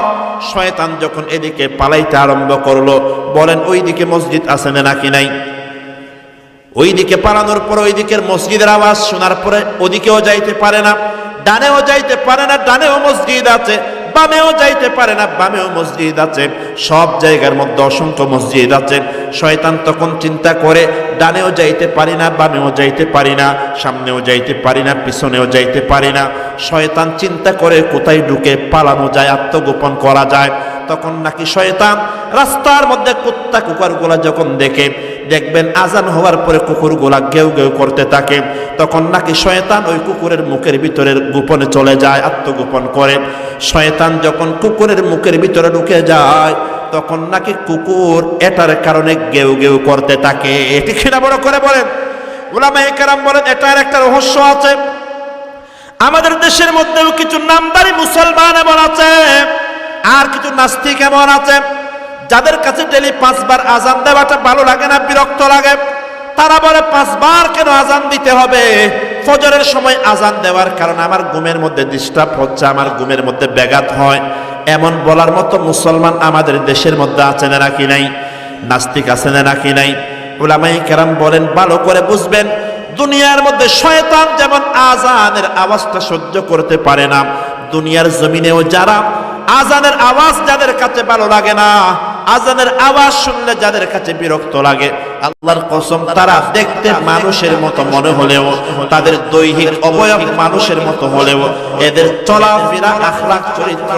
শয়তান যখন এদিকে পালাইতে আরম্ভ করলো বলেন ওই দিকে মসজিদ আছে নাকি নাই? ওই দিকে পালানোর পর ওই দিকের মসজিদের আওয়াজ শোনার পরে ওদিকেও যাইতে পারে না ডানেও যাইতে পারে না ডানেও মসজিদ আছে বামেও যাইতে পারে না বামেও মসজিদ আছে সব জায়গার মধ্যে অসংখ্য মসজিদ আছে। শয়তান তখন চিন্তা করে ডানেও যাইতে পারি না বামেও যাইতে পারি না সামনেও যাইতে পারি না পিছনেও যাইতে পারি না। শয়তান চিন্তা করে কোথায় ঢুকে পালানো যায় আত্মগোপন করা যায়। তখন নাকি শয়তান রাস্তার মধ্যে কুত্তা কুকুরগুলা যখন দেখে দেখবেন আজান হওয়ার পরে কুকুরগুলা গেউ গেউ করতে থাকে, তখন নাকি শয়তান ওই কুকুরের মুখের ভিতরে গোপনে চলে যায়, আত্মগোপন করে। শয়তান যখন কুকুরের মুখের ভিতরে ঢুকে যায় তখন নাকি কুকুর এটার কারণে গেউ গেউ করতে থাকে। এটি কিনা বড় করে বলেন উলামায়ে কেরাম বলেন এটার একটা রহস্য আছে। আমাদের দেশের মধ্যেও কিছু নামদারি মুসলমান এমন আছে, আর কিছু নাস্তিক এমন আছে যাদের কাছে ডেলি 5 বার আজান দেওয়াটা ভালো লাগে না, বিরক্ত লাগে। তারা বলে 5 বার কেন আজান দিতে হবে? ফজরের সময় আজান দেওয়ার কারণে আমার ঘুমের মধ্যে ডিস্টার্ব হচ্ছে, আমার ঘুমের মধ্যে ব্যাঘাত হয়। এমন বলার মতো মুসলমান আমাদের দেশের মধ্যে আছে না নাকি নাই? নাস্তিক আছে না নাকি নাই? উলামায়ে কেরাম বলেন ভালো করে বুঝবেন, দুনিয়ার মধ্যে শয়তান যেমন আজানের আওয়াজটা সহ্য করতে পারে না, দুনিয়ার জমিনেও যারা আজানের আওয়াজ যাদের কাছে ভালো লাগে না, আজানের আওয়াজ শুনলে যাদের কাছে বিরক্ত লাগে, আল্লাহর কসম তারা দেখতে মানুষের মতো মনে হলেও, তাদের দৈহিক অবয়ব মানুষের মতো হলেও, এদের চলাফেরা আখলাক চরিত্র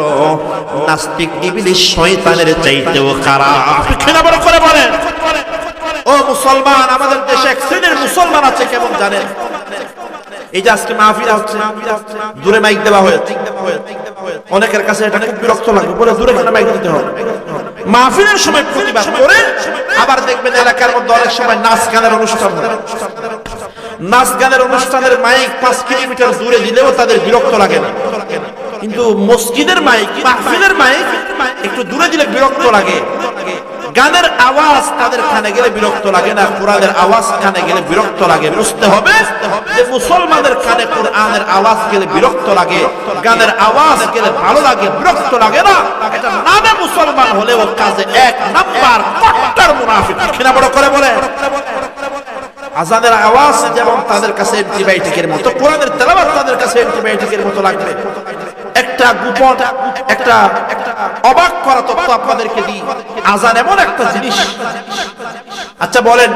নাস্তিক ইবলিস শয়তানের চাইতেও খারাপ। কেন বড় করে বলেন? ও মুসলমান, আমাদের দেশে এক শ্রেণীর মুসলমান আছে কেমন জানেন? এই যে আজকে মাহফিল হচ্ছে, দূরে মাইক দেওয়া হয়েছে, অনেকের কাছে এটা খুব বিরক্ত লাগে, বলে দূরে কেন মাইক দিতে হবে? মাহফিলের সময় প্রতিবাদ করে আবার দেখবেন এলাকার মধ্যে অনেক সময় নাচ গানের অনুষ্ঠান হয়, নাচ গানের অনুষ্ঠানের মাইক 5 কিলোমিটার দূরে দিলেও তাদের বিরক্ত লাগে না। কিন্তু মসজিদের মাইক, মাহফিলের মাইক একটু দূরে দিলে বিরক্ত লাগে। গানের আওয়াজ তাদের কানে গেলে বিরক্ত লাগে না, কোরআনের আওয়াজ কানে গেলে বিরক্ত লাগে। বুঝতে হবে যে মুসলমানের কানে কোরআনের আওয়াজ গেলে বিরক্ত লাগে, গানের আওয়াজ গেলে ভালো লাগে, বিরক্ত লাগে না। এটা নামে মুসলমান হলেও কাজে 1 নাম্বার কট্টর মুনাফিক। কিনা বড় করে বলে আজানের আওয়াজ যেমন তাদের কাছে অ্যান্টিবায়োটিকের মতো, কোরআনের তেলাওয়াত তাদের কাছে অ্যান্টিবায়োটিকের মতো লাগবে। একটা গোপন, একটা অবাক করা তথ্য আপনাদেরকে দিই, আজান এমন একটা জিনিস। আচ্ছা বলেন,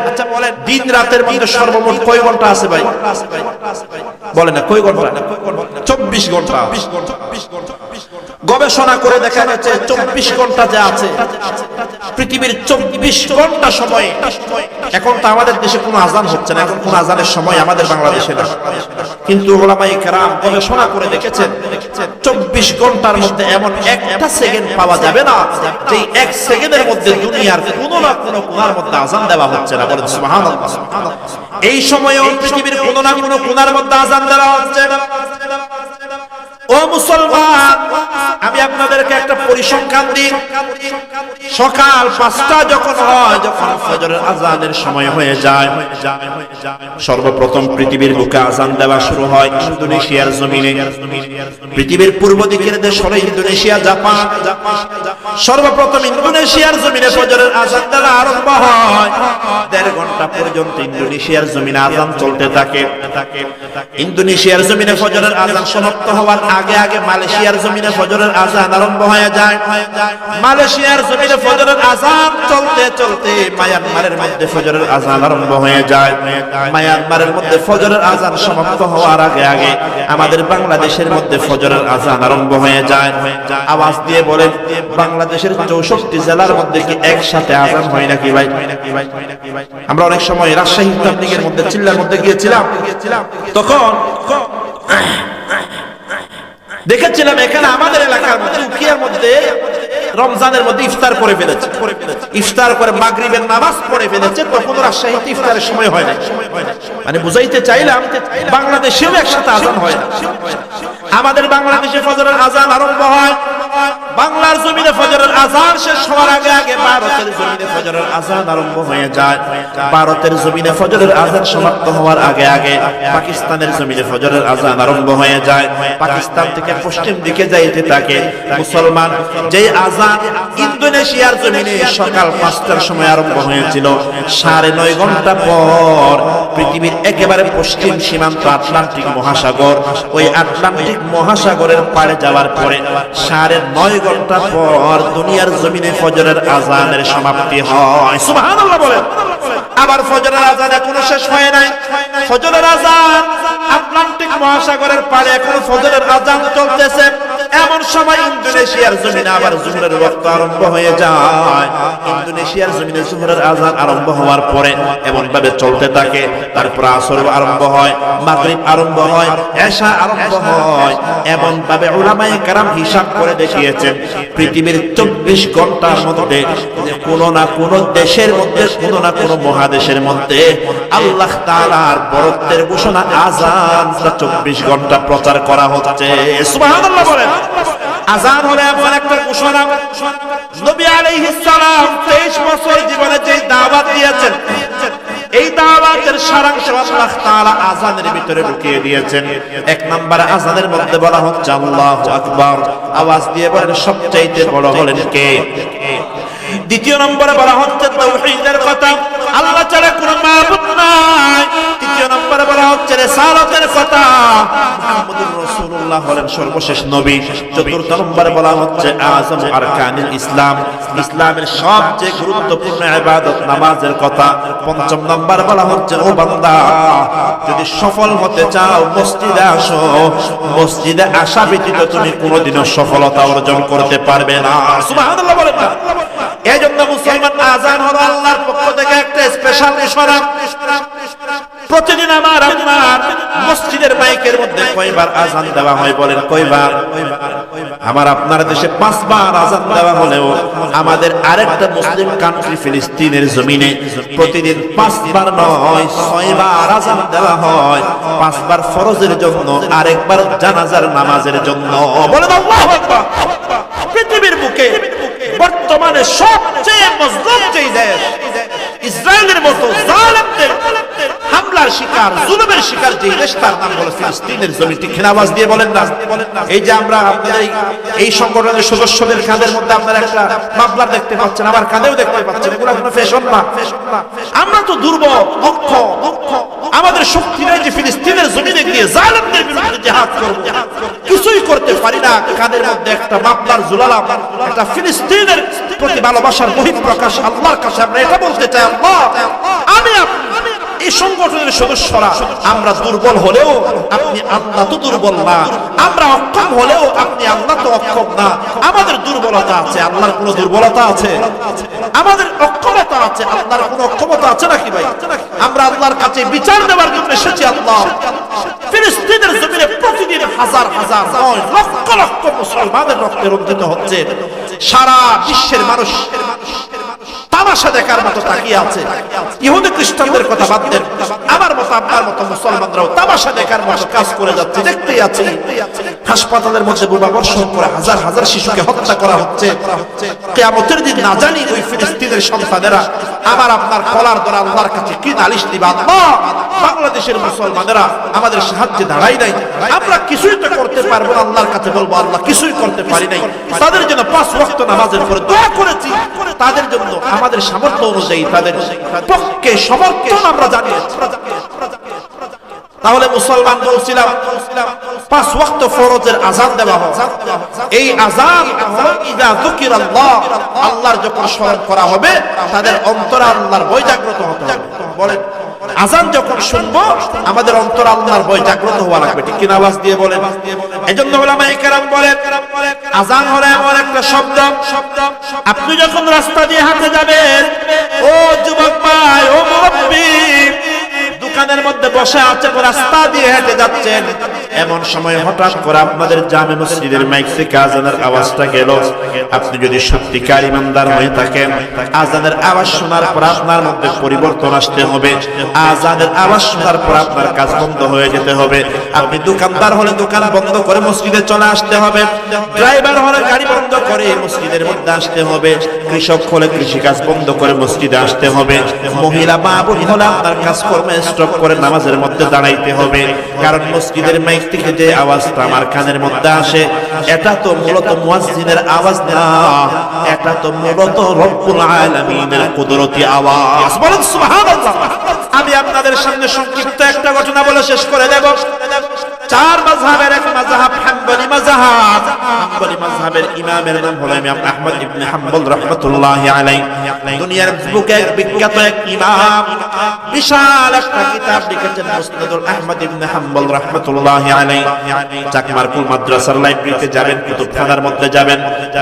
দিন রাতের মধ্যে সর্বমোট কয় ঘন্টা আছে ভাই? বলেন না, কয় ঘন্টা? 24 ঘন্টা। গবেষণা করে দেখা গেছে 24 ঘন্টা যা আছে, পৃথিবীর 24 ঘন্টা সময়, এখন তো আমাদের দেশে কোনো আজান হচ্ছে না, এখন কোনো আজানের সময় আমাদের বাংলাদেশে না, কিন্তু উলামায়ে কেরাম গবেষণা করে দেখেছেন 24 ঘন্টার মধ্যে এমন একটা সেকেন্ড পাওয়া যাবে না যে 1 সেকেন্ডের মধ্যে দুনিয়ার কোনো না কোনো কোণার মধ্যে আজান দেওয়া হচ্ছে না। বলেন সুবহানাল্লাহ। এই সময়েও পৃথিবীর কোনো না কোনো কোণার মধ্যে আজান দেওয়া হচ্ছে। ও মুসলমান, আমি আপনাদেরকে একটা পরিসংখ্যান দিই। সকাল 5টা যখন হয়, যখন ফজরের আজানের সময় হয়ে যায়, সর্বপ্রথম পৃথিবীর বুকে আজান দেওয়া শুরু হয় ইন্দোনেশিয়ার জমিনে। পৃথিবীর পূর্ব দিকের দেশ হলো ইন্দোনেশিয়া, জাপান। সর্বপ্রথম ইন্দোনেশিয়ার জমিনে ফজরের আজান দেওয়া আরম্ভ হয়। 1.5 ঘন্টা পর্যন্ত ইন্দোনেশিয়ার জমিনে আজান চলতে থাকে। ইন্দোনেশিয়ার জমিনে ফজরের আজান সমাপ্ত হওয়ার আগে আগে মালয়েশিয়ার জমিনে ফজরের আজান আরম্ভ হয়ে যায়। মালয়েশিয়ার জমিনে ফজরের আজান চলতে চলতে মায়ানমারের মধ্যে ফজরের আজান আরম্ভ হয়ে যায়। মায়ানমারের মধ্যে ফজরের আজান সমাপ্ত হওয়ার আগে আগে আমাদের বাংলাদেশের মধ্যে ফজরের আজান আরম্ভ হয়ে যায়। আওয়াজ দিয়ে বলেন, বাংলাদেশের 64 জেলার মধ্যে কি একসাথে আজান হয় নাকি ভাই? আমরা অনেক সময় রাজশাহী তাবলীগের মধ্যে, চিল্লার মধ্যে গিয়েছিলাম, তখন দেখেছিলাম এখানে আমাদের এলাকার মধ্যে উখিয়ার মধ্যে রমজানের মধ্যে ইফতার করে ফেলেছে, ইফতার করে মাগরিবের নামাজ পড়ে ফেলেছে, তখন রাজশাহীতে ইফতারের সময় হয় না। মানে বুঝাইতে চাইলাম বাংলাদেশেও একসাথে আজান হয় না। আমাদের বাংলাদেশে ফজরের আজান আরম্ভ হয়, বাংলার জমিনে ফজরের আজান শেষ হওয়ার আগে আগে ভারতের জমিনে ফজরের আজান আরম্ভ হয়ে যায়। ভারতের জমিনে ফজরের আজান সমাপ্ত হওয়ার আগে আগে পাকিস্তানের জমিনে ফজরের আজান আরম্ভ হয়ে যায়। পাকিস্তান থেকে পশ্চিম দিকে যাইতে থাকে। মুসলমান, যে আজান ইন্দোনেশিয়ার জমিনে সকাল 5টার সময় আরম্ভ হয়েছিল, 9.5 ঘন্টা পর পৃথিবীর একেবারে পশ্চিম সীমান্ত আটলান্টিক মহাসাগর, ওই আটলান্টিক মহাসাগরের পাড়ে যাওয়ার পরে 9.5 ঘন্টা পর দুনিয়ার জমিনে ফজরের আজানের সমাপ্তি হয়। সুবহানাল্লাহ বলেন। আবার ফজরের আজান এখনো শেষ হয় নাই। ফজরের আজান আটলান্টিক মহাসাগরের পাড়ে এখনো ফজরের আজান চলতেছে। এমন এমন সময় ইন্দোনেশিয়ার জমিনে আবার জোহরের ওয়াক্ত আরম্ভ হয়ে যায়। ইন্দোনেশিয়ার জমিনে জোহরের আযান আরম্ভ হওয়ার পরে এমন ভাবে চলতে থাকে, তারপর আসর আরম্ভ হয়, মাগরিব আরম্ভ হয়, এশা আরম্ভ হয়। এমন ভাবে উলামায়ে কেরাম হিসাব করে দেখিয়েছেন পৃথিবীর 24 ঘন্টার মধ্যে কোন না কোন দেশের মধ্যে, কোন না কোন মহাদেশের মধ্যে আল্লাহ তাআলার বরত্বের ঘোষণা আযানটা 24 ঘন্টা প্রচার করা হচ্ছে। সুবহানাল্লাহ বলেন। আযান হলো এমন একটা ঘোষণা, নবী আলাইহিস সালাম 23 বছর জীবনে যে দাওয়াত দিয়েছেন, এই দাওয়াতের সারাংশ আল্লাহ তাআলা আযানের ভিতরে ঢুকিয়ে দিয়েছেন। এক নাম্বার আযানের মধ্যে বলা হচ্ছে আল্লাহু আকবার, আওয়াজ দিয়ে বলেন সবচাইতে বড় হলেন কে। দ্বিতীয় নম্বরে বলা হচ্ছে তাওহীদের কথা, আল্লাহ ছাড়া কোনো মাবুদ নাই। তৃতীয় নম্বরে বলা হচ্ছে রিসালাতের কথা, মুহাম্মদুর রাসূলুল্লাহ হলেন সর্বশেষ নবী। চতুর্থ নম্বরে বলা হচ্ছে আযম আরকানিল ইসলাম, ইসলামের সবচেয়ে গুরুত্বপূর্ণ ইবাদত নামাজের কথা। পঞ্চম নম্বরে বলা হচ্ছে ও বান্দা, যদি সফল হতে চাও মসজিদে আসো, মসজিদে আসা ব্যতীত তুমি কোনোদিনও সফলতা অর্জন করতে পারবে না। সুবহানাল্লাহ বলেন না। এজন্য মুসলমান আযান হলো আল্লাহর পক্ষ থেকে একটা স্পেশাল ইশারা। প্রতিদিন আমার আপনার মসজিদের মাইকের মধ্যে কয়বার আযান দেওয়া হয় বলেন? কয়বার? আমার আপনার দেশে 5 বার আযান দেওয়া হলেও আমাদের আরেকটা মুসলিম কান্ট্রি ফিলিস্তিনের জমিনে প্রতিদিন 5 বার নয় 6 বার আযান দেওয়া হয়। 5 বার ফরজের জন্য, আরেকবার জানাজার নামাজের জন্য। বলেন আল্লাহু আকবার। পৃথিবীর বুকে বর্তমানে সবচেয়ে মজলুম যে দেশ, ইসরায়েলের মতো জালেমদের হামলার শিকার, জুলুমের শিকার যে দেশ, তার নাম হলো ফিলিস্তিনের জমি। ঠিক আওয়াজ দিয়ে বলেন না। এই যে আমরা আপনাদের এই সংগঠনের সদস্যদের কাঁধের মধ্যে আপনারা একটা মাফলার দেখতে পাচ্ছেন, আমার কাঁধেও দেখতে পাচ্ছেন, এগুলো কোনো ফ্যাশন না। আমরা তো দুর্বল, দুঃখ, আমাদের শক্তি নেই যে ফিলিস্তিনের জমিনে গিয়ে জালেমদের বিরুদ্ধে জিহাদ করব। কিছুই করতে পারি না। কাঁধের মধ্যে একটা মাফলার ঝুলালাম, একটা ফিলিস্তিনের প্রতি ভালোবাসার বহিঃপ্রকাশ। আল্লাহর কাছে আমরা এটা বলতে চাই, আল্লাহ আমি এই সংগঠনের সদস্যরা আমরা দুর্বল হলেও আপনি আল্লাহ তো দুর্বল না, আমরা অক্ষম হলেও আপনি আল্লাহ তো অক্ষম না। আমাদের দুর্বলতা আছে, আল্লাহর কোনো দুর্বলতা আছে? আমাদের অক্ষমতা আছে, আল্লাহর কোনো অক্ষমতা আছে নাকি ভাই? আমরা আল্লাহর কাছে বিচার দেওয়ার জন্য এসেছি। আল্লাহ ফিলিস্তিনের জমিনে প্রতিদিন হাজার হাজার নয় লক্ষ লক্ষ মুসলমানের রক্তে রঞ্জিত হচ্ছে। সারা বিশ্বের মানুষ তামাশা দেখার মতো তাকিয়ে আছে। ইহুদি খ্রিস্টানদের কথা বাদ দেন, আমার মতো আপনার মতো মুসলমানরাও তামাশা দেখার মতো কাজ করে যাচ্ছে, দেখতেই আছি। হাসপাতালের মধ্যে বোমা বর্ষণ করে হাজার হাজার শিশুকে হত্যা করা হচ্ছে। কিয়ামতের দিন না জানি ওই ফিলিস্তিনের সন্তানেরা আমার আপনার কলার ধরে আল্লাহর কাছে কি নালিশ দিবে। আল্লাহ বাংলাদেশের মুসলমানেরা আমাদের সাহায্যে দাঁড়াই নাই, আমরা কিছুই তো করতে পারবো না। আল্লাহর কাছে বলবো আল্লাহ কিছুই করতে পারি নাই। তাদের জন্য 5 ওয়াক্ত নামাজের পরে দোয়া করেছি, তাদের জন্য আমাদের সামর্থ্য অনুযায়ী তাদের পক্ষে সমর্থন আমরা জানিয়েছি। তাহলে মুসলমান বলছিলাম 5 ওয়াক্ত ফরজের আযান দেওয়া হয়। এই আযান হলো ইযা যুকিরাল্লাহ, আল্লাহর যখন স্মরণ করা হবে তাদের অন্তরে আল্লাহর ভয় জাগ্রত হতে হবে। বলেন আযান যখন শুনবো আমাদের অন্তরে আল্লাহর ভয় জাগ্রত হওয়া লাগবে। ঠিক কিনা আওয়াজ দিয়ে বলেন। এজন্য উলামায়ে কেরাম বলেন আযান হলো এমন একটা শব্দ, আপনি যখন রাস্তা দিয়ে হাঁটে যাবেন, ও যুবক ভাই, ও মুরব্বি, দোকানের মধ্যে বসে আছেন, রাস্তা দিয়ে হেঁটে যাচ্ছেন, এমন সময় হঠাৎ করে আপনাদের জামে মসজিদের মাইক থেকে আযানের আওয়াজটা গেল। আপনি যদি সত্যিকার ইমানদার হয়ে থাকেন, আযানের আওয়াজ শোনার পর আপনার মধ্যে পরিবর্তন আসতে হবে। আযানের আওয়াজ শোনার পর আপনার কাজ বন্ধ হয়ে যেতে হবে। আপনি দোকানদার হলে দোকান বন্ধ করে মসজিদে চলে আসতে হবে। ড্রাইভার হলে গাড়ি বন্ধ করে মসজিদের মধ্যে আসতে হবে। কৃষক হলে কৃষিকাজ বন্ধ করে মসজিদে আসতে হবে। মহিলা মা বোন হলে আপনার কাজকর্মে স্টপ করে নামাজের মধ্যে দাঁড়াইতে হবে। কারণ মসজিদের মাইক থেকে যে আওয়াজটা আমার কানের মধ্যে আসে, এটা তো মূলত মুয়াজ্জিনের আওয়াজ না, এটা তো মূলত রব্বুল আলামিনের কুদরতি আওয়াজ। বলেন সুবহানাল্লাহ। আমি আপনাদের সামনে সংক্ষিপ্ত একটা ঘটনা বলে শেষ করে দেব। চার মাযহাবের এক মাযহাব হাম্বলি মাযহাব। হাম্বলি মাযহাবের ইমামের নাম হলো ইমাম আহমদ ইবনে হাম্বল রাহমাতুল্লাহি আলাইহি। দুনিয়ার বুকে এক বিখ্যাত এক ইমাম, বিশাল একটা কিতাব লিখেছেন মুসনাদুল আহমদ ইবনে হাম্বল রাহমাতুল্লাহি আলাইহি। চাকমারকুল মাদ্রাসার লাইব্রেরিতে যাবেন, কুতুবখানার মধ্যে যাবেন,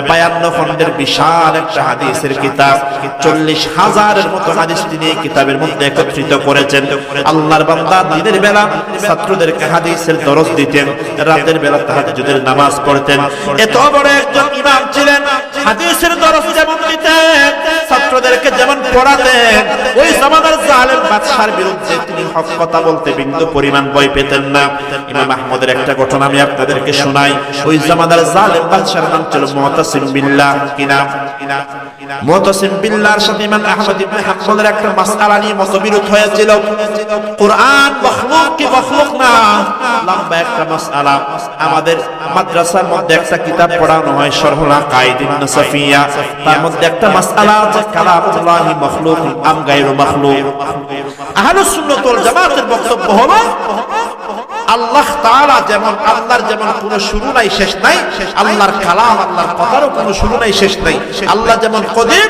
52 খণ্ডের বিশাল একটা হাদিসের কিতাব, 40,000-এর মতো হাদিস তিনি এই কিতাবের মধ্যে একত্রিত করেছেন। আল্লাহর বান্দা দিনের বেলা ছাত্রদেরকে হাদিসের দরস দিতেন, রাতের বেলা তাহাজ্জুদের নামাজ পড়তেন। এত বড় একজন ইমাম ছিলেন, হাদিসের দরস যেমন দিতেন, ছাত্রদেরকে যেমন পড়াতেন, ওই জামানার জালেম বাদশার বিরুদ্ধে তিনি হক কথা বলতে বিন্দু পরিমাণ ভয় পেতেন না। ইমাম আহমদের একটা ঘটনা আমি আপনাদেরকে শোনাই। ওই জামানার জালেম বাদশার নাম ছিল মুতাসিম বিল্লাহ। কি নাম? মুতাসিম বিল্লাহর সাথে ইমাম আহমদ ইবনে হাম্বলের একটা মাসআলা নিয়ে মতবিরোধ হয়েছিল। কুরআন মখলুক কি মখলুক না, লম্বা একটা মাসআলা। আমাদের মাদ্রাসার মধ্যে একটা কিতাব পড়ানো হয় শরহুল আকাইদিন নাসাফিয়া, তার মধ্যে একটা মাসআলা আছে কালামুল্লাহি মখলুক আম গায়রু মখলুক। আহলুস সুন্নাত ওয়াল জামাতের বক্তব্য হলো আল্লাহ তাআলা যেমন, আল্লাহর যেমন কোনো শুরু নাই শেষ নাই, আল্লাহর কালাম, আল্লাহর কথারও কোনো শুরু নাই শেষ নাই। আল্লাহ যেমন কদির,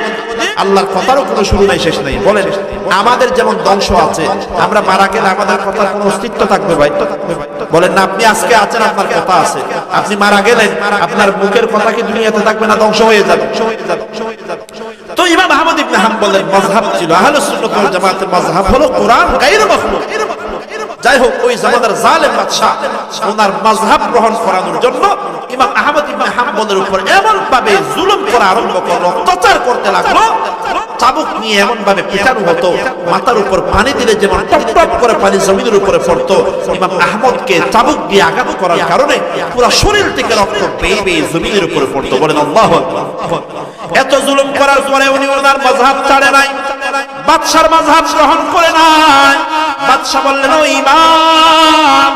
আল্লাহর কথারও কোনো শুরু নাই শেষ নাই। বলেন আমাদের যেমন ধ্বংস আছে, আমরা মারা গেলে আমাদের কথার কোনো অস্তিত্ব থাকবে ভাই? বলেন না, আপনি আজকে আছেন, আপনার কথা আছে, আপনি মারা গেলেন, আপনার মুখের কথা কি দুনিয়াতে থাকবে না? ধ্বংস হয়ে যাবে। তো ইমাম আহমদ ইবনে হাম্বলের মাযহাব ছিল, আহলুস সুন্নাত ওয়াল জামাতের মাযহাব হলো কোরআন গায়রু মাখলুক। যাই হোক, ওই জামানার জালেম বাদশা ওনার মাযহাব গ্রহণ করানোর জন্য ইমাম আহমদ ইবনে হাম্বলের উপর এমন ভাবে জুলুম করা আরম্ভ করলো, অত্যাচার করতে লাগলো। চাবুক নিয়ে এমন ভাবে পিটানো হতো, মাথার উপর পানি দিলে যেমন টপ টপ করে পানি জমিনের উপরে পড়তো, ইমাম আহমদকে চাবুক দিয়ে আঘাত করার কারণে পুরো শরীর থেকে রক্ত বেয়ে বেয়ে জমিনের উপরে পড়তো। বলেন আল্লাহু আকবার। এত জুলুম করার পরে উনি ওনার মাযহাব ছাড়ে নাই, বাদশার মাযহাব গ্রহণ করে নাই। বাদশা বললেন, ও ইমাম,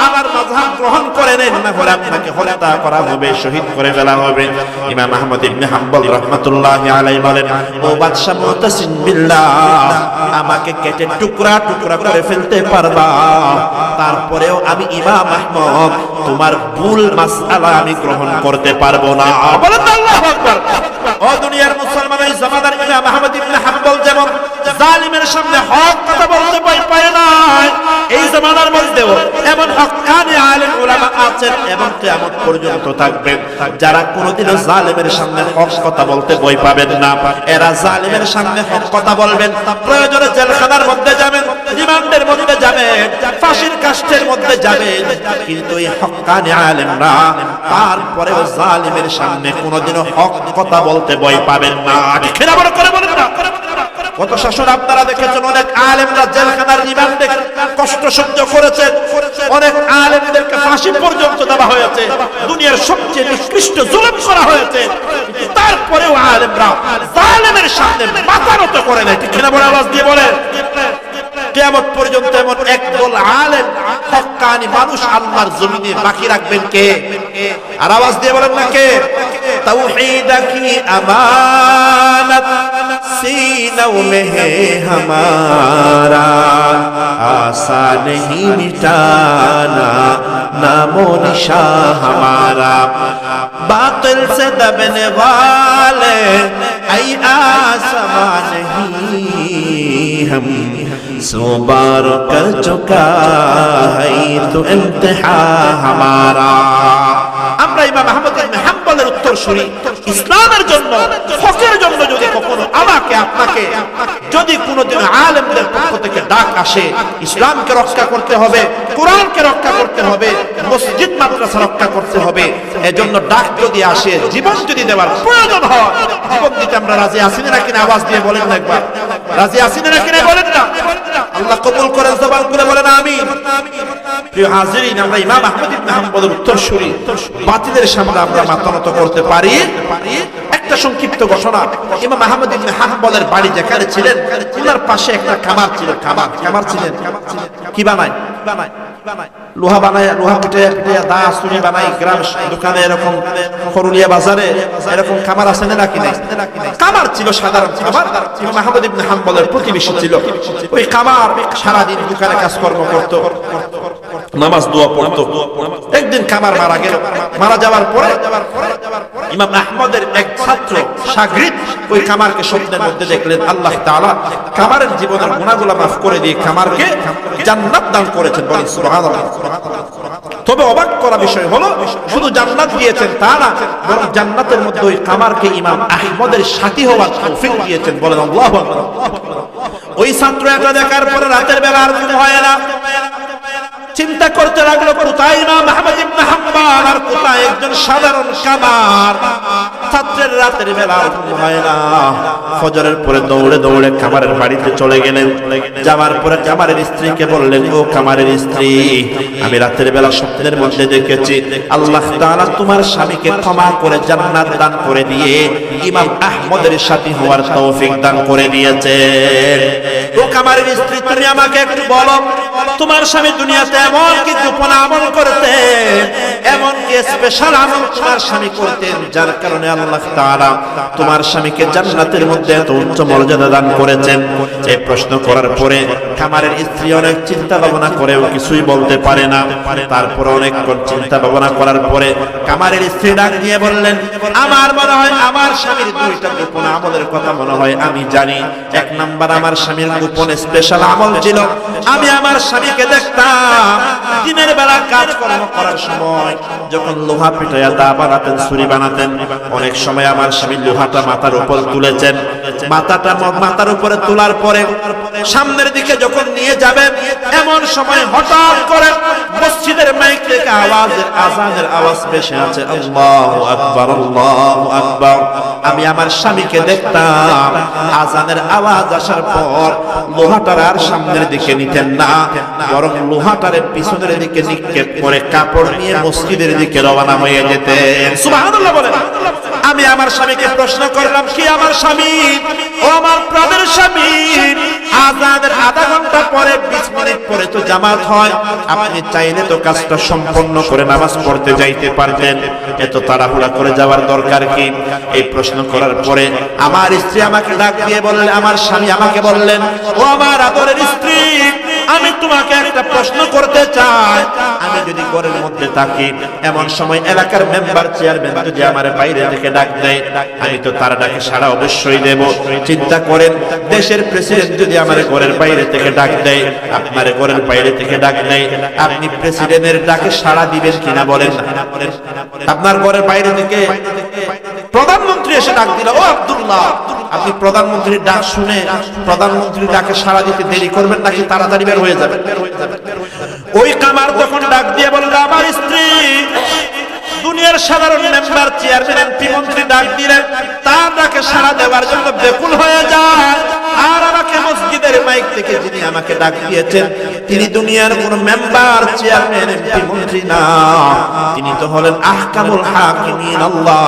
আমার মাযহাব গ্রহণ করে নেন, না হলে আপনাকে হত্যা করা হবে, শহীদ করে ফেলা হবে। ইমাম আহমদ ইবনে হাম্বল রাহমাতুল্লাহি আলাইহি বলেন, ও বাদশা মুতাসিম বিল্লাহ, আমাকে কেটে টুকরা টুকরা করে ফেলতে পারবা, তারপরেও আমি ইমাম আহমদ তোমার ভুল মাসআলা আমি গ্রহণ করতে পারবো না। বলেন আল্লাহু আকবার। ও দুনিয়ার মুসলমান, এই জামানার ইমাম আহমদ ইবনে হাম্বল যেমন জালিমের সামনে হক কথা বলতে ভয় পায় না, এই জামানার মধ্যেও এমন হক্কানি আলেম উলামা আছেন এবং কিয়ামত পর্যন্ত থাকবেন, যারা কোনোদিনও জালিমের সামনে হক কথা বলতে ভয় পাবেন না। এরা জালিমের সামনে হক কথা বলবেন, প্রয়োজনে জেলখানার মধ্যে যাবেন, রিমান্ডের মধ্যে যাবেন, ফাঁসির কাষ্ঠের মধ্যে যাবেন, কিন্তু এই হক্কানি আলেমরা তারপরেও জালিমের সামনে কোনোদিনও হক কথা বলতে ভয় পাবেন না। ঠিক না? বড় করে বলেন না। কত শাসন আপনারা দেখেছেন, অনেক আলেমরা জেলখানার রিমান্ডে কষ্ট সহ্য করেছেন, অনেক আলেমদেরকে ফাঁসি পর্যন্ত দেওয়া হয়েছে, দুনিয়ার সবচেয়ে নিকৃষ্ট জুলুম করা হয়েছে, তারপরেও আলেমরা জালেমের সামনে মাথা নত করে নাই। ঠিক না? বড় আওয়াজ দিয়ে বলেন। কিয়ামত পর্যন্ত এমন একদল আলেম হক্কানি মানুষ আল্লাহর জমিনে বাকি রাখবেন কে? আর আওয়াজ দিয়ে বলেন না কে? তাওহীদ কি আমানত सीनों में है हमारा, आसा नहीं मिटाना नामो निशा हमारा, बातिल से दबने वाले ऐ आसमां नहीं, हम सो बार कर चुका है तो इम्तिहा हमारा। আমরা ইমাম আহমদ ইবনে হাম্বলের উত্তরসূরি, ইসলামের জন্য, হকের জন্য যদি কখনো আমাকে আপনাকে যদি কোনোদিন আলেমদের পক্ষ থেকে ডাক আসে, ইসলামকে রক্ষা করতে হবে, কোরআনকে রক্ষা করতে হবে, মসজিদ মাদ্রাসা রক্ষা করতে হবে, এজন্য ডাক যদি আসে, জীবন যদি দেওয়ার প্রয়োজন হয়, জীবন দিতে আমরা রাজি আছি না কিনা? আওয়াজ দিয়ে বলেন না একবার, রাজি আছি না কিনা বলেন না। আল্লাহ কবুল করেন, জবান খুলে বলেন আমিন। প্রিয় হাজিরিন, আমরা ইমাম আহমদ ইবনে হাম্বলের উত্তরসূরি, বাতিলের সামনে আমরা মাথা নত করতে পারি। একটা সংক্ষিপ্ত ঘটনা, ইমাম আহমদ ইবনে হাম্বলের বাড়ি যেখানে ছিলেন, ওনার পাশে একটা খামার ছিল। খামার ছিলেন, কি বানায়? লোহা বানায়, লোহা পিটে দা চুরি বানায়, গ্রাম দোকানে এরকম খরুলিয়া বাজারে এরকম খামার আছে নাকি নাই? খামার ছিল, সাধারণ খামার। ইমাম আহমদ ইবনে হাম্বলের প্রতিবেশী ছিল। ওই খামার সারাদিন দোকানে কাজকর্ম করতো, নামাজ দোয়া পড়তো। একদিন কামার মারা গেল। মারা যাওয়ার পরে ইমাম আহমদের এক ছাত্র শাগরিদ ওই কামারকে স্বপ্নের মধ্যে দেখলেন আল্লাহ তাআলা কামারের জীবনের গুনাহগুলো মাফ করে দিয়ে কামারকে জান্নাত দান করেছেন। বলেন সুবহানাল্লাহ। তবে অবাক করা বিষয় হলো শুধু জান্নাত দিয়েছেন তা না, বরং জান্নাতের মধ্যে ওই কামারকে ইমাম আহমদের সাথী হওয়ার তৌফিক দিয়েছেন। বলেন আল্লাহু আকবার। ওই ছাত্র এটা দেখার পরে রাতের বেলা আর ঘুম হয় না। চিন্তা করতে লাগলো কোথায় ইমাম আহমদ ইবনে হাম্বল আর কোথায় একজন সাধারণ কামার। ছাত্রের রাতের বেলা ঘুম হয় না। ফজরের পরে দৌড়ে দৌড়ে কামারের বাড়িতে চলে গেলেন। যাওয়ার পরে কামারের স্ত্রীকে বললেন, ও কামারের স্ত্রী, আমি রাতের বেলা স্বপ্নের মধ্যে দেখেছি আল্লাহ তাআলা তোমার স্বামীকে ক্ষমা করে জান্নাত দান করে দিয়ে ইমাম আহমদের সাথী হওয়ার তৌফিক দান করে দিয়েছে। ও কামারের স্ত্রী, তুমি আমাকে একটু বলো তোমার স্বামী দুনিয়াতে এমন কি গোপন আমল করতেন, এমন কি স্পেশাল আমল তোমার স্বামী করতেন যার কারণে আল্লাহ তাআলা তোমার স্বামীকে জান্নাতের মধ্যে এত উচ্চ মর্যাদা দান করেছেন? এই প্রশ্ন করার পরে কামারের স্ত্রী অনেক চিন্তা ভাবনা করেও কিছুই বলতে পারে না। তারপর অনেকক্ষণ চিন্তা ভাবনা করার পরে কামারের স্ত্রী ডাক দিয়ে বললেন, আমার মনে হয় আমার স্বামীর দুইটা গোপন আমলের কথা মনে হয় আমি জানি। এক নাম্বার, আমার স্বামীর গোপন স্পেশাল আমল ছিল আমি আমার স্বামীকে দেখতাম দিনের বেলা কাজকর্ম করার সময় যখন লোহা পিটাইয়া দা বানাতেন, ছুরি বানাতেন, অনেক সময় আমার স্বামী লোহাটা মাথার উপর তুলেছেন। মাথার উপরে তোলার পরে সামনের দিকে যখন নিয়ে যাবেন এমন সময় হঠাৎ করে মসজিদের মাইক থেকে আজানের আওয়াজ ভেসে আছে, আল্লাহু আকবার, আল্লাহু আকবার। আমি আমার স্বামীকে দেখতাম আজানের আওয়াজ আসার পর লোহাটার আর সামনের দিকে নিতেন না, বরং লোহাটারে পিছনের দিকে নিক্ষেপ করে কাপড় নিয়ে মসজিদের দিকে রওনা হয়ে যেতেন। সুবহানাল্লাহ বলেন। আমি আমার স্বামীকে প্রশ্ন করলাম, কি আমার স্বামী? ও আমার প্রাণের স্বামী, আজানের আধা ঘন্টা পরে 20 মিনিট পরে তো জামাত হয়, আপনি চাইলে তো কাজটা সম্পন্ন করে নামাজ পড়তে যাইতে পারতেন, এত তাড়াহুড়া করে যাওয়ার দরকার কি? এই প্রশ্ন করার পরে আমার স্ত্রী আমাকে ডাক দিয়ে বললেন, আমার স্বামী আমাকে বললেন, ও আমার আদরের স্ত্রী, আমি তোমাকে একটা প্রশ্ন করতে চাই। আমি যদি ঘরের মধ্যে থাকি এমন সময় এলাকার মেম্বার চেয়ারম্যান যদি আমার বাইরে থেকে ডাক দেয়, আমি তো তার ডাকে সাড়া অবশ্যই দেব। চিন্তা করেন, দেশের প্রেসিডেন্ট যদি আমার ঘরের বাইরে থেকে ডাক দেয়, আপনার ঘরের বাইরে থেকে ডাক দেয়, আপনি প্রেসিডেন্টের ডাকে সাড়া দিবেন কিনা বলেন? আপনার ঘরের বাইরে থেকে প্রধানমন্ত্রী এসে ডাক দিল, ও আব্দুল্লাহ, আপনি প্রধানমন্ত্রীর ডাক শুনে প্রধানমন্ত্রীর ডাকে সাড়া দিতে দেরি করবেন নাকি তাড়াতাড়ি বের হয়ে যাবেন? ওই কামার তখন ডাক দিয়ে বলল, আমার স্ত্রী দুনিয়ার সাধারণ মেম্বার চেয়ারম্যান এমপি মন্ত্রী ডাক দিলেন, তার ডাকে সাড়া দেওয়ার জন্য বেকুল হয়ে যায়। আর আমাকে মসজিদের মাইক থেকে যিনি আমাকে ডাক দিয়েছেন তিনি দুনিয়ার কোন মেম্বার চেয়ারম্যান এমপি মন্ত্রী না, তিনি তো হলেন আহকামুল হাকিমিন আল্লাহ।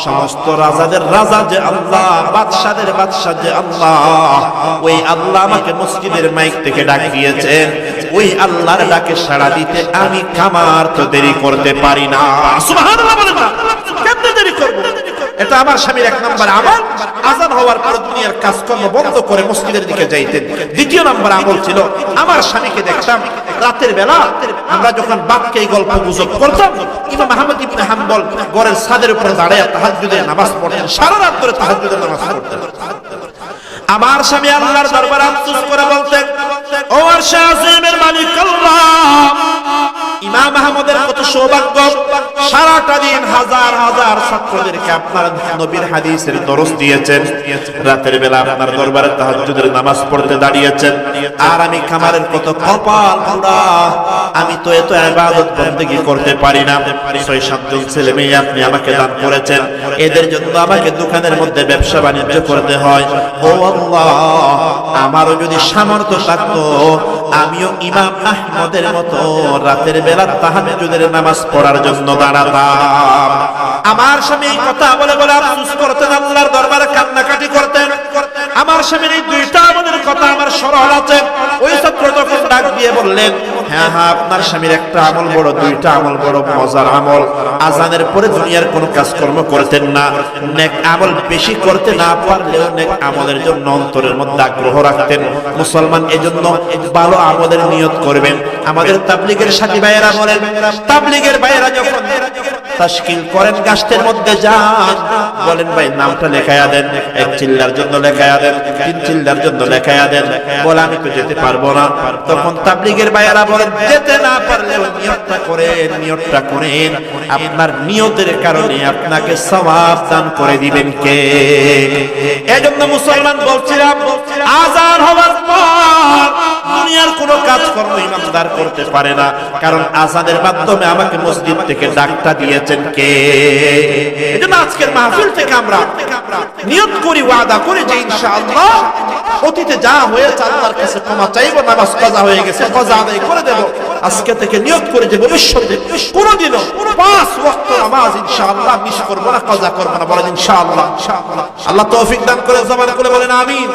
সমস্ত রাজাদের রাজা যে আল্লাহ, বাদশাদের বাদশা যে আল্লাহ, ওই আল্লাহ আমাকে মসজিদের মাইক থেকে ডাক দিয়েছেন। ওই আল্লাহর ডাকে সাড়া দিতে আমি কামার তো দেরি করতে পারি না। সুবহানাল্লাহ বলেন না, কেমনে দেরি করব? এটা আমার স্বামীর এক নাম্বার আমল। আযান হওয়ার পর দুনিয়ার কাজকর্ম বন্ধ করে মসজিদের দিকে যাইতেন। দ্বিতীয় নাম্বার আমল ছিল আমার স্বামীকে দেখতাম রাতের বেলা আমরা যখন বাপকে গল্প গুজব করতাম, ইমাম আহমদ ইবনে হাম্বল ঘরের ছাদের উপরে দাঁড়িয়ে তাহাজ্জুদের নামাজ পড়তেন, সারা রাত ধরে তাহাজ্জুদের নামাজ পড়তেন। আমার স্বামী আল্লাহর দরবারে আফসোস করে বলতেন, ও আরশে আজিমের মালিক আল্লাহ, ইমাম আহমদের কত সৌভাগ্য, সারাটা দিন হাজার হাজার ছাত্রদেরকে আপনার নবীর হাদিসের দরস দিয়েছেন, রাতের বেলা আপনার দরবারে তাহাজ্জুদের নামাজ পড়তে দাঁড়িয়েছেন। আর আমি কামারের কত কপাল পোড়া, আমি তো এত ইবাদত বন্দেগী করতে পারি না। 6-7 জন ছেলে মেয়ে আপনি আমাকে দান করেছেন, এদের জন্য আমাকে দোকানের মধ্যে ব্যবসা বাণিজ্য করতে হয়। ও আল্লাহ, আমারও যদি সামর্থ্য থাকতো আমিও ইমাম আহমদের মতো রাতের বেলা তাহাজ্জুদের নামাজ পড়ার জন্য দাঁড়াতাম। আমার স্বামী এই কথা বলে বলে আফসোস করতেন, আল্লাহর দরবারে কান্নাকাটি করতেন। আমার স্বামীর এই দুইটা আমাদের কথা আমার স্মরণ আছে। ওই ছাত্র তখন ডাক দিয়ে বললেন, হ্যাঁ হ্যাঁ, আপনার স্বামীর একটা আমল বড়, দুইটা আমল বড় মজার আমল। আজানের পরে দুনিয়ার কোনো কাজকর্ম করতেন না, নেক আমল বেশি করতে না পারলেও নেক আমলের জন্য অন্তরের মধ্যে আগ্রহ রাখতেন। মুসলমান এজন্য ভালো আমলের নিয়ত করবেন। আমাদের তাবলীগের সাথী ভাইয়েরা বলেন, তাবলীগের ভাইয়েরা যখন তাশকিল করেন, গাছের মধ্যে যান, বলেন ভাই নামটা লেখায়া দেন, 1 চিল্লার জন্য লেখায়া দেন, 3 চিল্লার জন্য লেখায়া দেন। বলে আমি তো যেতে পারবো না। তখন তাবলীগের ভাইয়েরা বলেন, যেতে না পারলেও নিয়তটা করেন, নিয়তটা করেন। আপনার নিয়তের কারণে আপনাকে সওয়াব দান করে দিবেন কে? এজন্য মুসলমান বলছিলাম, আযান হওয়ার পর দুনিয়ার কোনো কাজকর্ম ইমানদার করতে পারে না, কারণ আযানের মাধ্যমে আমাকে মসজিদ থেকে ডাকটা দিয়েছেন কে? এজন্য আজকের মাহফিল থেকে আমরা নিয়ত করি, ওয়াদা করি যে ইনশাআল্লাহ অতীতে যা হয়েছে আল্লাহর কাছে ক্ষমা চাইবো, নামাজ কাজা হয়ে গেছে কাজা আদায় করে দেব। আজকে থেকে নিয়ত করে যে ভবিষ্যতে কোনোদিনও 5 ওয়াক্ত নামাজ ইনশাআল্লাহ মিস করব না, কাজা করব না। বলেন ইনশাআল্লাহ। আল্লাহ তৌফিক দান করে, জবান খুলে বলেন আমিন।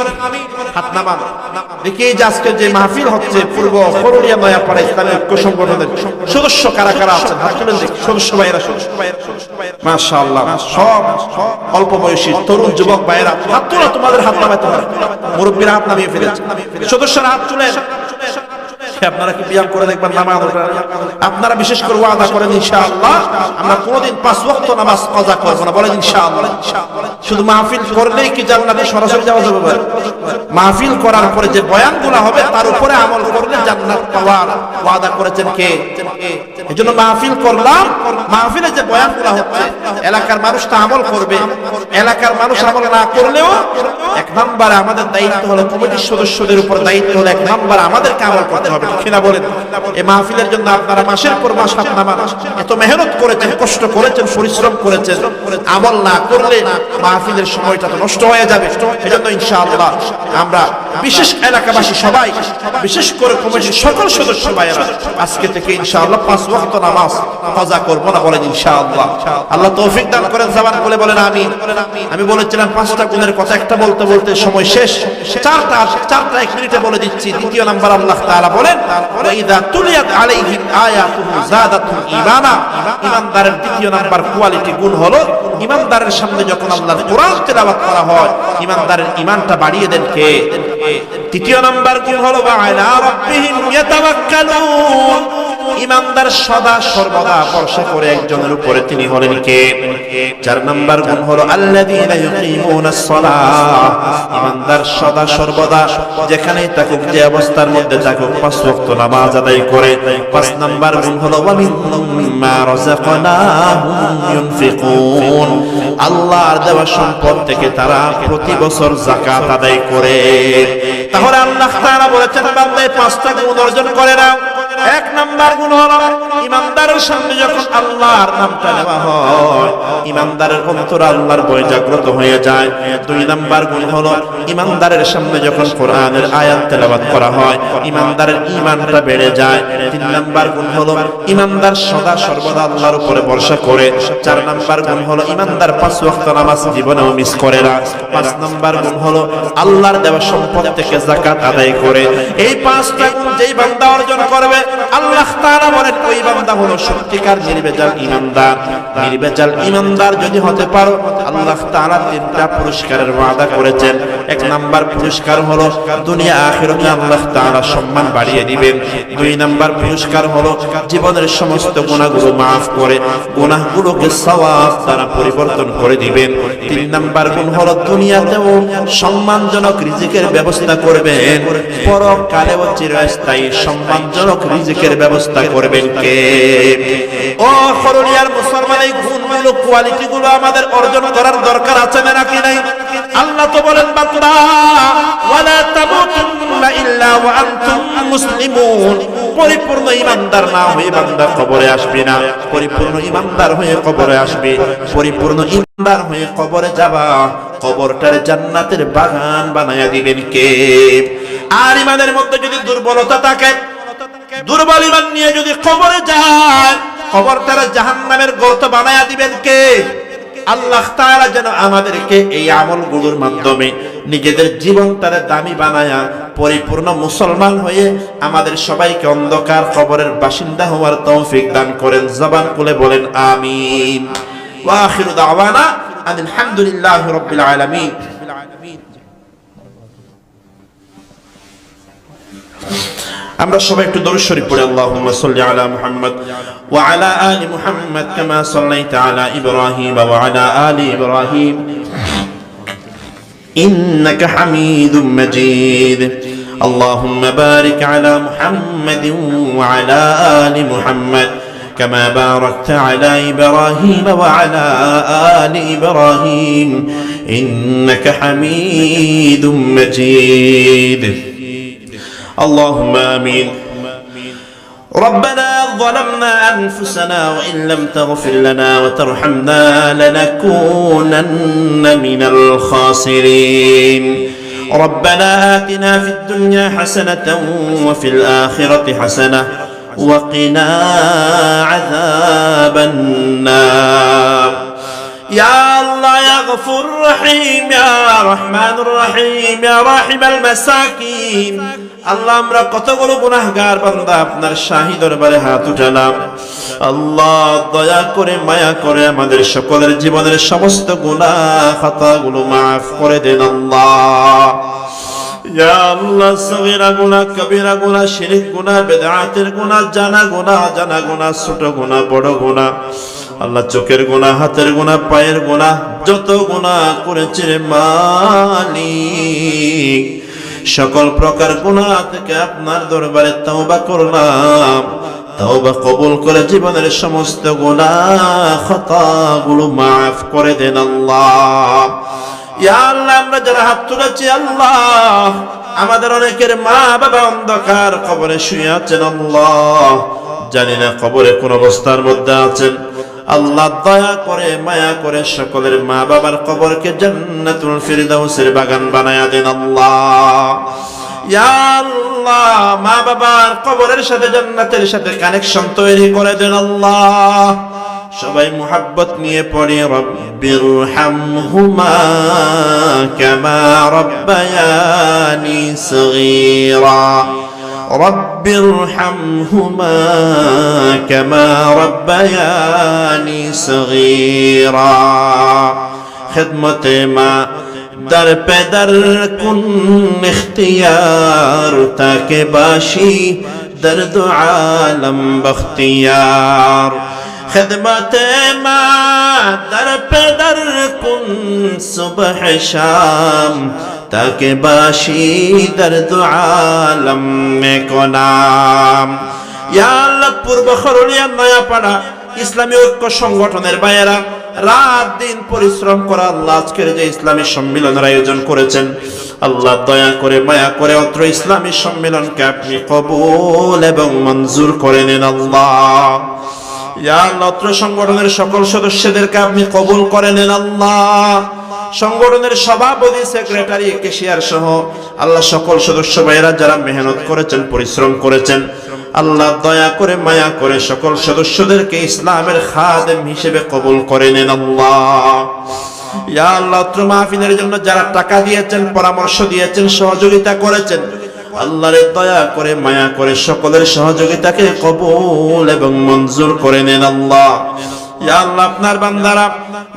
হাত নামান। দেখি যে আজকে যে মাহফিল হচ্ছে পূর্ব করুণিয়া নয়াপাড়া ইসলামী ঐক্য সংগঠনের সদস্য কারা কারা আছেন হাত তুলেন দেখি। সদস্য ভাইয়েরা, মাশাআল্লাহ, সব অল্প বয়সী তরুণ যুবক ভাইয়েরা হাত তোলা, তোমাদের হাত নামাইতে হবে। মুরব্বীরা হাত নামিয়ে ফেলেছে, সদস্যরা হাত তুলেন। আপনারা কি ব্যায়াম করে দেখবেন নামাজ? আপনারা বিশেষ করে ওয়াদা করেন ইনশাআল্লাহ আমরা কোনোদিন 5 ওয়াক্ত নামাজ কাজা করব না। বলেন ইনশাআল্লাহ। শুধু মাহফিল করলেই কি জান্নাতে সরাসরি যাওয়া যাবে? মাহফিল করার পরে যে বয়ানগুলো হবে তার উপরে আমল করলে জান্নাত পাওয়ার ওয়াদা করেছেন কে? এজন্য মাহফিল করলাম, মাহফিলে যে বয়ানগুলো হচ্ছে এলাকার মানুষ তা আমল করবে। এলাকার মানুষ আমল না করলেও 1 নম্বরে আমাদের দায়িত্ব হলো, কমিটির সদস্যদের উপর দায়িত্ব হলো 1 নম্বরে আমাদেরকে আমল করতে হবে। ঠিক না বলেন? এই মাহফিলের জন্য আপনারা মাসের পর মাস আপনারা এত মেহনত করেছেন, কষ্ট করেছেন, পরিশ্রম করেছেন। আমল না করলে মাহফিলের সময়টা তো নষ্ট হয়ে যাবে। এজন্য ইনশাআল্লাহ আমরা বিশেষ এলাকাবাসী সবাই, বিশেষ করে কমিটির সকল সদস্য ভাইয়েরা আজকে থেকে ইনশাআল্লাহ 5 ওয়াক্ত নামাজ কাজা করব না। বলেন ইনশাআল্লাহ। আল্লাহ তৌফিক দান করেন, জবান খুলে বলেন আমিন। আমি বলেছিলাম 5টা গুণের কথা, একটা বলতে বলতে সময় শেষ। 4টা 1 মিনিটে বলে দিচ্ছি। দ্বিতীয় নাম্বার আল্লাহ তাআলা বলেন, ওয়া ইযা তুলিয়াত আলাইহিম আয়াতুহু যাদাতুহু ঈমানা। ঈমানদারের দ্বিতীয় নাম্বার কোয়ালিটি গুণ হলো, ঈমানদারের সামনে যখন আল্লাহর কোরআন তেলাওয়াত করা হয় ঈমানদারের ঈমানটা বাড়িয়ে দেন কে? তৃতীয় নাম্বার গুণ হলো ওয়া আলা রাব্বিহিম ইয়াতাওয়াক্কালুন। ঈমানদার সদা সর্বদা ভরসা করে একজনের উপরে, তিনি হলেন কে? 4 নাম্বার গুণ হলো আল্লাযীনা ইউকিমুনাস সালাহ। ঈমানদার সদা সর্বদা যেখানেই থাকুক, যে অবস্থার মধ্যে থাকুক 5 ওয়াক্ত নামাজ আদায় করে। 5 নাম্বার গুণ হলো ওয়া মিম্মা রাযাকনাহুম ইউনফিকুন। আল্লাহর দেওয়া সম্পদ থেকে তারা প্রতি বছর যাকাত আদায় করে। তাহলে আল্লাহ তাআলা বলেছেন, বান্দা 5টা গুণ অর্জন করে নাও। 1 নাম্বার গুণ হলো ঈমানদারের সামনে যখন আল্লাহর নামটা নেওয়া হয় ঈমানদারের অন্তরে আল্লাহর ভয় জাগ্রত হয়ে যায়। 2 নাম্বার গুণ হলো ঈমানদারের সামনে যখন কোরআনের আয়াত তেলাওয়াত করা হয় ঈমানদারের ঈমানটা বেড়ে যায়। 3 নাম্বার গুণ হলো ঈমানদার সদা সর্বদা আল্লাহর উপরে ভরসা করে। 4 নাম্বার গুণ হলো ঈমানদার 5 ওয়াক্ত নামাজ জীবনেও মিস করে না। 5 নাম্বার গুণ হলো আল্লাহর দেওয়া সম্পদ থেকে যাকাত আদায় করে। এই 5টা গুণ যেই বান্দা অর্জন করবে আল্লাহ তাআলা বলেন ওই বান্দা হলো সত্যিকার নির্ভেজাল ঈমানদার। নির্ভেজাল ঈমানদার যদি হতে পারো আল্লাহ তাআলা 3টা পুরস্কারের ওয়াদা করেছেন। 1 নাম্বার পুরস্কার হলো দুনিয়া আখিরাতে আল্লাহ তাআলা সম্মান বাড়িয়ে দিবেন। 2 নাম্বার পুরস্কার হলো জীবনের সমস্ত গুনাহগুলো maaf করে গুনাহগুলোকে সওয়াব দ্বারা পরিবর্তন করে দিবেন। 3 নাম্বার গুণ হলো দুনিয়াতেও সম্মানজনক রিজিকের ব্যবস্থা করবেন, পরকালেও চিরস্থায়ী সম্মানজনক রিজিকের ব্যবস্থা করবেন কে? ও করুণিয়ার মুসলমান, এই গুণগুলো কোয়ালিটিগুলো আমাদের অর্জন করার দরকার আছে নাকি নাই? আল্লাহ তো বলেন বান্দা ওয়ালা তামুতুন্না ইল্লা ওয়া আনতুম মুসলিমুন। পরিপূর্ণ ঈমানদার না হয়ে বান্দা কবরে আসবে না। পরিপূর্ণ ঈমানদার হয়ে কবরে আসবে। পরিপূর্ণ ঈমানদার হয়ে কবরে যাবা, কবরটার জান্নাতের বাগান বানায়া দিবেন কে? আর ঈমানের মধ্যে যদি দুর্বলতা থাকে, দুর্বল ঈমান নিয়ে যদি কবরে যায় কবরটার জাহান্নামের গর্ত বানায়া দিবেন কে? আল্লাহ তাআলা যেন আমাদেরকে এই আমলগুলোর মাধ্যমে নিজেদের জীবনটারে দামি বানায়া পরিপূর্ণ মুসলমান হয়ে আমাদের সবাইকে অন্ধকার কবরের বাসিন্দা হওয়ার তৌফিক দান করেন। জবান খুলে বলেন আমিন। ওয়া আখিরু দাওয়ানা আলহামদুলিল্লাহি রাব্বিল আলামিন। আমরা সবাই একটু দরুদ শরীফ পড়ি। আল্লাহুম্মা সাল্লি আলা মুহাম্মদ ওয়া আলা আলি মুহাম্মদ কামা সাল্লাইতা আলা ইব্রাহিম ওয়া আলা আলি ইব্রাহিম ইন্নাকা হামিদুম মাজিদ। আল্লাহুম্মা বারিক আলা মুহাম্মাদিন ওয়া আলা আলি মুহাম্মদ কামা বারাকতা আলা ইব্রাহিম ওয়া আলা আলি ইব্রাহিম ইন্নাকা হামিদুম মাজিদ। اللهم آمين. ربنا ظلمنا أنفسنا وإن لم تغفر لنا وترحمنا لنكونن من الخاسرين. ربنا آتنا في الدنيا حسنة وفي الآخرة حسنة وقنا عذاب النار. يا الله يا غفور رحيم يا رحمن الرحيم يا راحم المساكين. আল্লাহ আমরা কতগুলো গুনাহগার বান্দা আপনার শাহী দরবারে হাত উঠালাম। আল্লাহ দয়া করে মায়া করে আমাদের সকলের জীবনের সমস্ত গুনাহ খাতাগুলো মাফ করে দেন আল্লাহ। ইয়া আল্লাহ সগীরা গুনাহ কবিরা গুনাহ শিরক গুনাহ বিদআতের গুনাহ জানা গুনাহ ছোট গুনাহ বড় গুনাহ আল্লাহ চোখের গুনাহ হাতের গুনাহ পায়ের গুনাহ যত গুনাহ করেছে মালিক সকল প্রকার গুনাহ থেকে আপনার দরবারে তওবা করলাম। তওবা কবুল করে জীবনের সমস্ত গুনাহ খাতাগুলো মাফ করে দেন আল্লাহ। ইয়া আল্লাহ আমরা যারা হাত তুলেছি আল্লাহ আমাদের অনেকের মা বাবা অন্ধকার কবরে শুয়ে আছেন আল্লাহ, জানি না কবরে কোন অবস্থার মধ্যে আছেন। আল্লাহ দয়া করে মায়া করে সকলের মা বাবার কবরকে জান্নাতুল ফিরদাউসের বাগান বানায়া দেন আল্লাহ। ইয়া আল্লাহ মা বাবার কবরের সাথে জান্নাতের সাথে কানেকশন তৈরি করে দেন আল্লাহ। সবাই মুহাব্বত নিয়ে পড়ি রব্বিরহামহুমা কামা রাব্বায়ানি সগীরা। রব্বিরহামহুমা কামা রাব্বায়ানি সগীরা। খিদমতে মা در پہ در کن اختیار تاکہ باشی درد عالم بختیار. خدمت ماں در پہ در کن صبح شام تاکہ باشی درد عالم میں کو نام. یا اللہ পূর্ব খরুলিয়া নয়াপাড়া ইসলামী ঐক্য সংগঠনের ভাইয়েরা রাত দিন পরিশ্রম করা আল্লাহ আজকের যে ইসলামী সম্মেলনের আয়োজন করেছেন আল্লাহ দয়া করে মায়া করে অত্র ইসলামী সম্মেলনকে আপনি কবুল এবং মঞ্জুর করে নেন আল্লাহ। ইয়া আল্লাহ অত্র সংগঠনের সকল সদস্যদেরকে আপনি কবুল করে নেন আল্লাহ। সংগঠনের সভাপতি সেক্রেটারি কেশিয়ার সহ আল্লাহ সকল সদস্য ভাইয়েরা যারা মেহনত করেছেন পরিশ্রম করেছেন আল্লাহ দয়া করে মায়া করে সকল সদস্যদেরকে ইসলামের খাদেম হিসেবে কবুল করে নেন আল্লাহ। ইয়া আল্লাহ অত্র মাহফিলের জন্য যারা টাকা দিয়েছেন পরামর্শ দিয়েছেন সহযোগিতা করেছেন আল্লাহর দয়া করে মায়া করে সকলের সহযোগিতাকে কবুল এবং মঞ্জুর করে নেন আল্লাহ। ইয়া আল্লাহ আপনার বান্দারা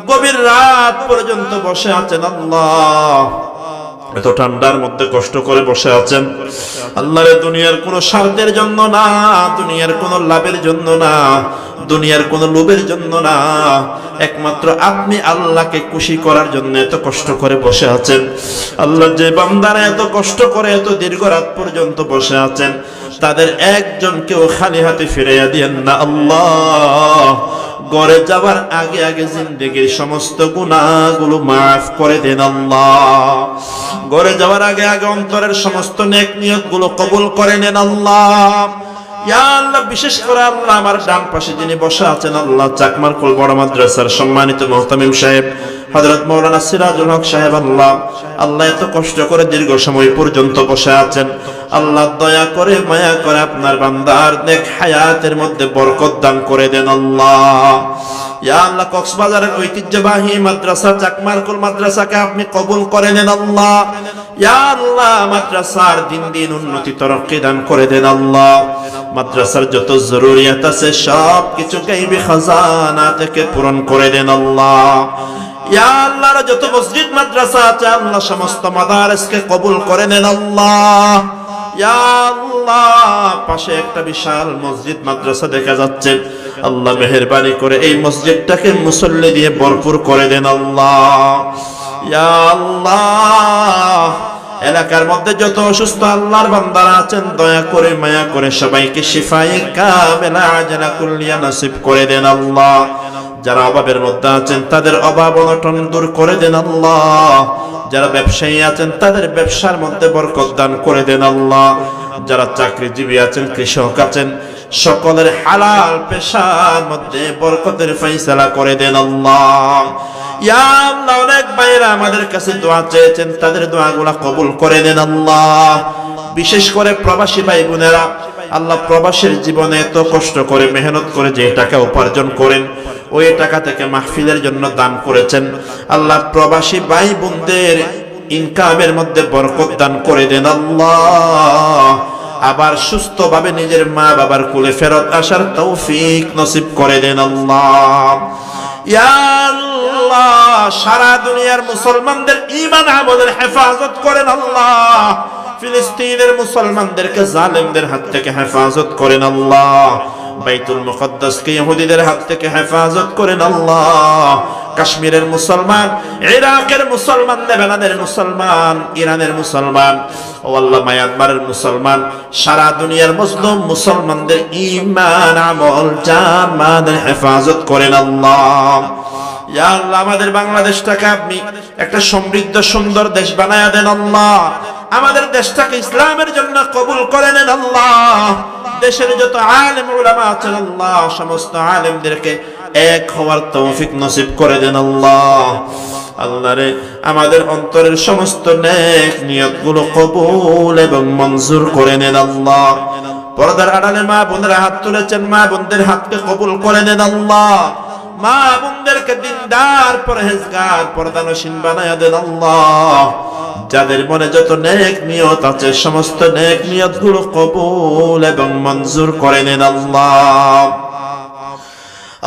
গভীর রাত পর্যন্ত বসে আছেন আল্লাহ, এত ঠান্ডার মধ্যে কষ্ট করে বসে আছেন আল্লাহরে দুনিয়ার কোন স্বার্থের জন্য না, দুনিয়ার কোন লাভের জন্য না, দুনিয়ার কোন লোভের জন্য না, একমাত্র আপনি আল্লাহকে খুশি করার জন্য এত কষ্ট করে বসে আছেন আল্লাহ। যে বান্দারা এত কষ্ট করে এত দীর্ঘ রাত পর্যন্ত বসে আছেন তাদের একজনকেও খালি হাতে ফিরাইয়া দিয়েন না আল্লাহ। ঘরে যাবার আগে আগে জিন্দেগির সমস্ত গুনাহগুলো মাফ করে দেন আল্লাহ। ঘরে যাওয়ার আগে আগে অন্তরের সমস্ত নেক নিয়তগুলো কবুল করে নেন আল্লাহ। ইয়া আল্লাহ বিশেষ করে আল্লাহ আমার ডান পাশে যিনি বসে আছেন আল্লাহ চাকমারকুল বড় মাদ্রাসার সম্মানিত মুহতামিম সাহেব হযরত মাওলানা সিরাজুল হক সাহেব আল্লাহ আল্লাহ এত কষ্ট করে দীর্ঘ সময় পর্যন্ত বসে আছেন। আল্লাহ দয়া করে মায়া করে আপনার বান্দার নেক হায়াতের মধ্যে বরকত দান করে দেন আল্লাহ। ইয়া আল্লাহ, কক্সবাজারের ঐতিহ্যবাহী মাদ্রাসা চাকমারকুল মাদ্রাসাকে আপনি কবুল করে নেন আল্লাহ। ইয়া আল্লাহ, মাদ্রাসার দিন দিন উন্নতি তরক্কি দান করে দেন আল্লাহ। মাদ্রাসার যত জরুরিয়াত আছে সব কিছু গায়বী খাজানা থেকে পূরণ করে দেন আল্লাহ। ইয়া আল্লাহ, যত মসজিদ মাদ্রাসা আছে আল্লাহ সমস্ত মাদারিসকে কবুল করে নেন আল্লাহ। ইয়া আল্লাহ, পাশে একটা বিশাল মসজিদ মাদ্রাসা দেখা যাচ্ছে, আল্লাহ মেহেরবানি করে এই মসজিদটাকে মুসল্লি দিয়ে ভরপুর করে দেন আল্লাহ। ইয়া আল্লাহ, এলাকার মধ্যে যত অসুস্থ আল্লাহর বান্দারা আছেন দয়া করে মায়া করে সবাইকে শিফায়ে কামেলা আজলা কুল্লিয়া নসিব করে দেন আল্লাহ। যারা অভাবের মধ্যে আছেন তাদের অভাব অনটন দূর করে দেন আল্লাহ। যারা ব্যবসায়ী আছেন তাদের ব্যবসার মধ্যে বরকত দান করে দেন আল্লাহ। যারা চাকরিজীবী আছেন, কৃষক আছেন, সকলের হালাল পেশার মধ্যে বরকতের ফয়সালা করে দেন আল্লাহ। ইয়া আল্লাহ, অনেক ভাইরা আমাদের কাছে দোয়া চেয়েছেন, তাদের দোয়াগুলো কবুল করে দেন আল্লাহ। বিশেষ করে প্রবাসী ভাই বোনেরা, আল্লাহ প্রবাসের জীবনে এত কষ্ট করে মেহনত করে যে টাকা উপার্জন করেন ওই টাকা থেকে মাহফিলের জন্য দান করেছেন, আল্লাহ প্রবাসী ভাই বোনদের ইনকামের মধ্যে বরকত দান করে দেন আল্লাহ। আবার সুস্থভাবে নিজের মা বাবার কোলে ফেরত আসার তৌফিক নসিব করে দেন আল্লাহ। ইয়া আল্লাহ, সারা দুনিয়ার মুসলমানদের ঈমান আমলের হেফাজত করেন আল্লাহ। ফিলিস্তিনের মুসলমানদেরকে জালেমদের হাত থেকে হেফাজত করেন আল্লাহ। বাইতুল মুকদ্দাসকে ইহুদিদের হাত থেকে হেফাজত করেন আল্লাহ। কাশ্মীরের মুসলমান, ইরাকের মুসলমান, লেবাননের মুসলমান, ইরানের মুসলমান, ও আল্লাহ মায়ানমারের মুসলমান, সারা দুনিয়ার মুসলিম মুসলমানদের ঈমান আমল জান মালের হেফাজত করেন আল্লাহ। ইয়া আল্লাহ, আমাদের বাংলাদেশটাকে আপনি একটা সমৃদ্ধ সুন্দর দেশ বানায়া দেন আল্লাহ। আমাদের দেশটাকে ইসলামের জন্য কবুল করে নেন আল্লাহ। দেশের যত আলেম উলামা আছেন আল্লাহ সমস্ত আলেমদেরকে এক হওয়ার তৌফিক নসিব করে দেন আল্লাহ। আল্লাহ রে, আমাদের অন্তরের সমস্ত নেক নিয়তগুলো কবুল এবং মঞ্জুর করে নেন আল্লাহ। পর্দার আড়ালে মা বোনেরা হাত তুলেছেন, মা বোনদের হাতকে কবুল করে নেন আল্লাহ। মা বোনদেরকে দিনদার পরহেজগার পর্দানশীল বানায়া দেন আল্লাহ। যাদের মনে যত নেক নিয়ত আছে সমস্ত নেক নিয়তগুলো কবুল এবং মঞ্জুর করে নেন আল্লাহ।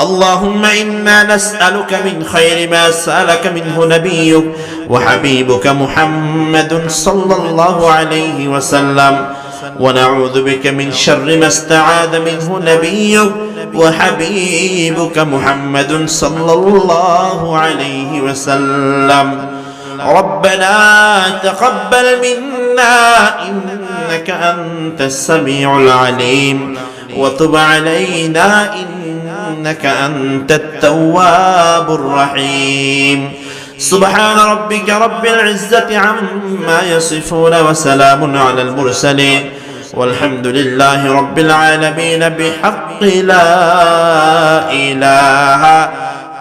اللهم إنا نسألك من خير ما سألك منه نبيك وحبيبك محمد صلى الله عليه وسلم ونعوذ بك من شر ما استعاذ منه نبيك وحبيبك محمد صلى الله عليه وسلم ربنا تقبل منا إنك أنت السميع العليم وتب علينا إنك أنت التواب الرحيم سبحان ربك رب العزة عما يصفون وسلام على المرسلين والحمد لله رب العالمين بحق لا إله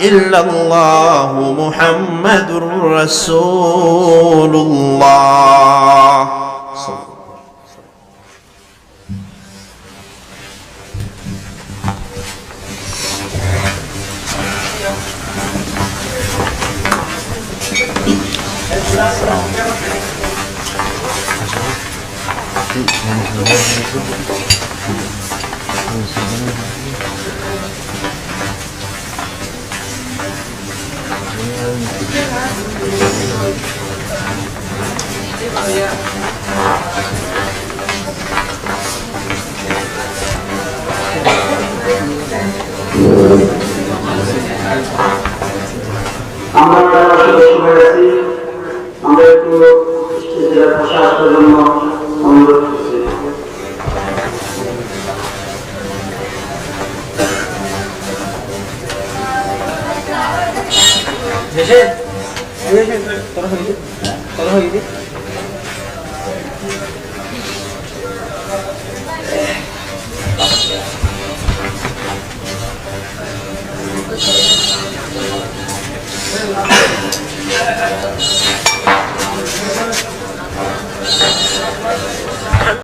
إلا الله محمد رسول الله. তোরা হয়ে গেছে